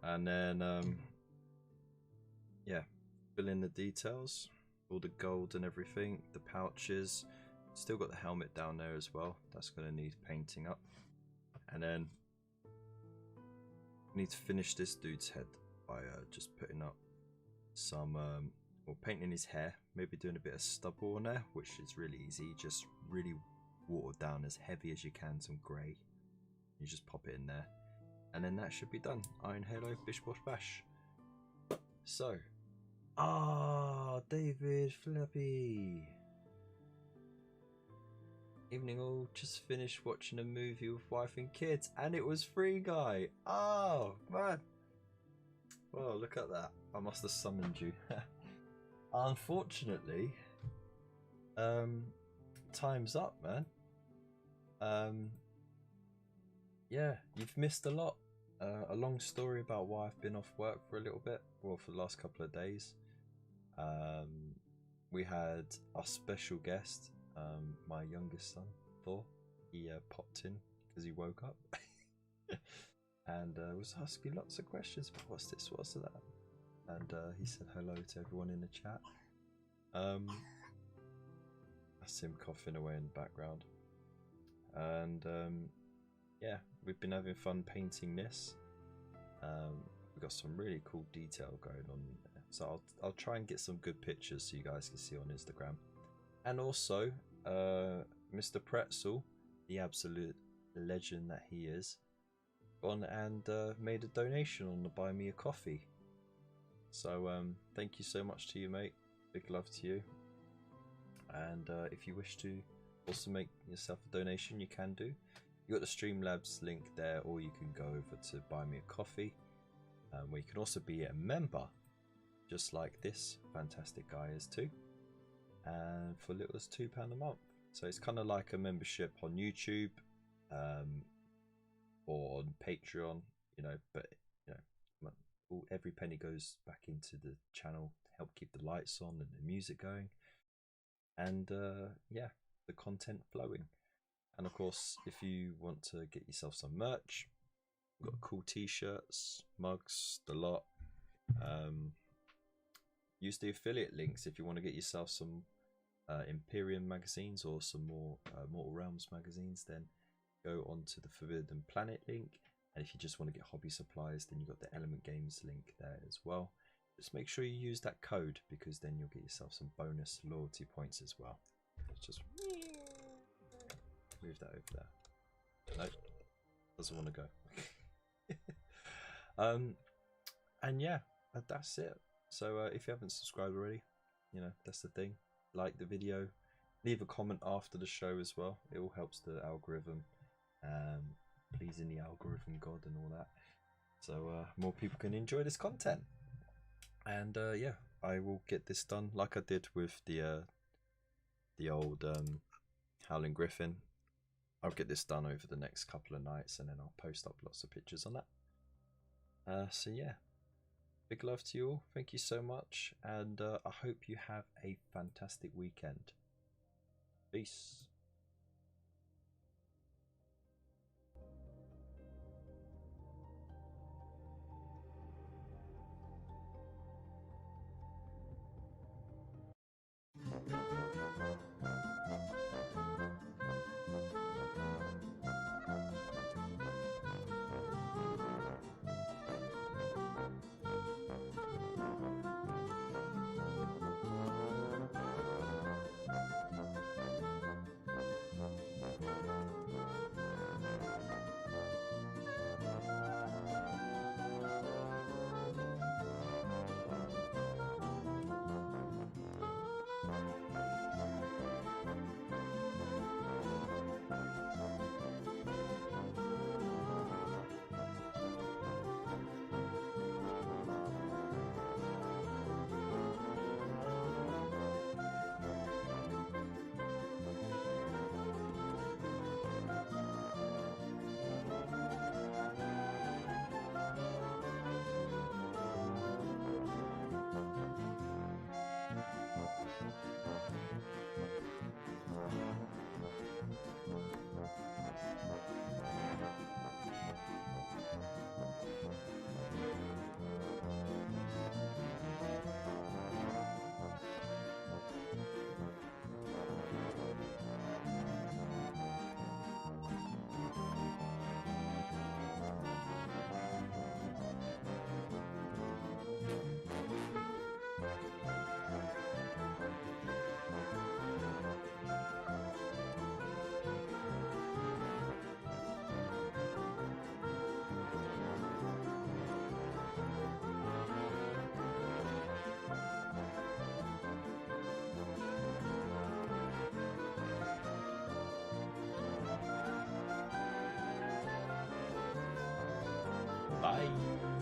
And then yeah, fill in the details, all the gold and everything, the pouches. Still got the helmet down there as well. That's going to need painting up. And then we need to finish this dude's head by just putting up some or painting his hair, maybe doing a bit of stubble on there, which is really easy. Just really water down as heavy as you can, some grey. You just pop it in there, and then that should be done. Iron Halo, bish bosh bash. So, David Flappy. Evening all, just finished watching a movie with wife and kids, and it was Free Guy. Oh man. Well, look at that. I must have summoned you. Unfortunately, time's up, man. Yeah, you've missed a lot. A long story about why I've been off work for a little bit, well, for the last couple of days. We had our special guest, my youngest son, Thor. He popped in because he woke up and was asking lots of questions about what's this, what's that, and he said hello to everyone in the chat. That's him coughing away in the background, and yeah, we've been having fun painting this. We've got some really cool detail going on there. So I'll try and get some good pictures so you guys can see on Instagram. And also, Mr. Pretzel, the absolute legend that he is, gone and made a donation on the Buy Me a Coffee. So thank you so much to you, mate. Big love to you. And if you wish to also make yourself a donation, you can do. You got the Streamlabs link there, or you can go over to Buy Me a Coffee, where you can also be a member, just like this fantastic guy is too, and for little as £2 a month. So it's kind of like a membership on YouTube, or on Patreon, you know. But you know, every penny goes back into the channel to help keep the lights on and the music going, and yeah, the content flowing. And of course, if you want to get yourself some merch, we've got cool t-shirts, mugs, the lot. Use the affiliate links if you want to get yourself some Imperium magazines or some more Mortal Realms magazines. Then go on to the Forbidden Planet link. And if you just want to get hobby supplies, then you've got the Element Games link there as well. Just make sure you use that code, because then you'll get yourself some bonus loyalty points as well. Let's just move that over there. Nope, doesn't want to go. And yeah, that's it. So if you haven't subscribed already, you know, that's the thing. Like the video, leave a comment after the show as well. It all helps the algorithm, pleasing the algorithm god and all that. So more people can enjoy this content. And yeah, I will get this done like I did with the old Howling Griffin. I'll get this done over the next couple of nights, and then I'll post up lots of pictures on that. So yeah, big love to you all. Thank you so much, and I hope you have a fantastic weekend. Peace. Bye.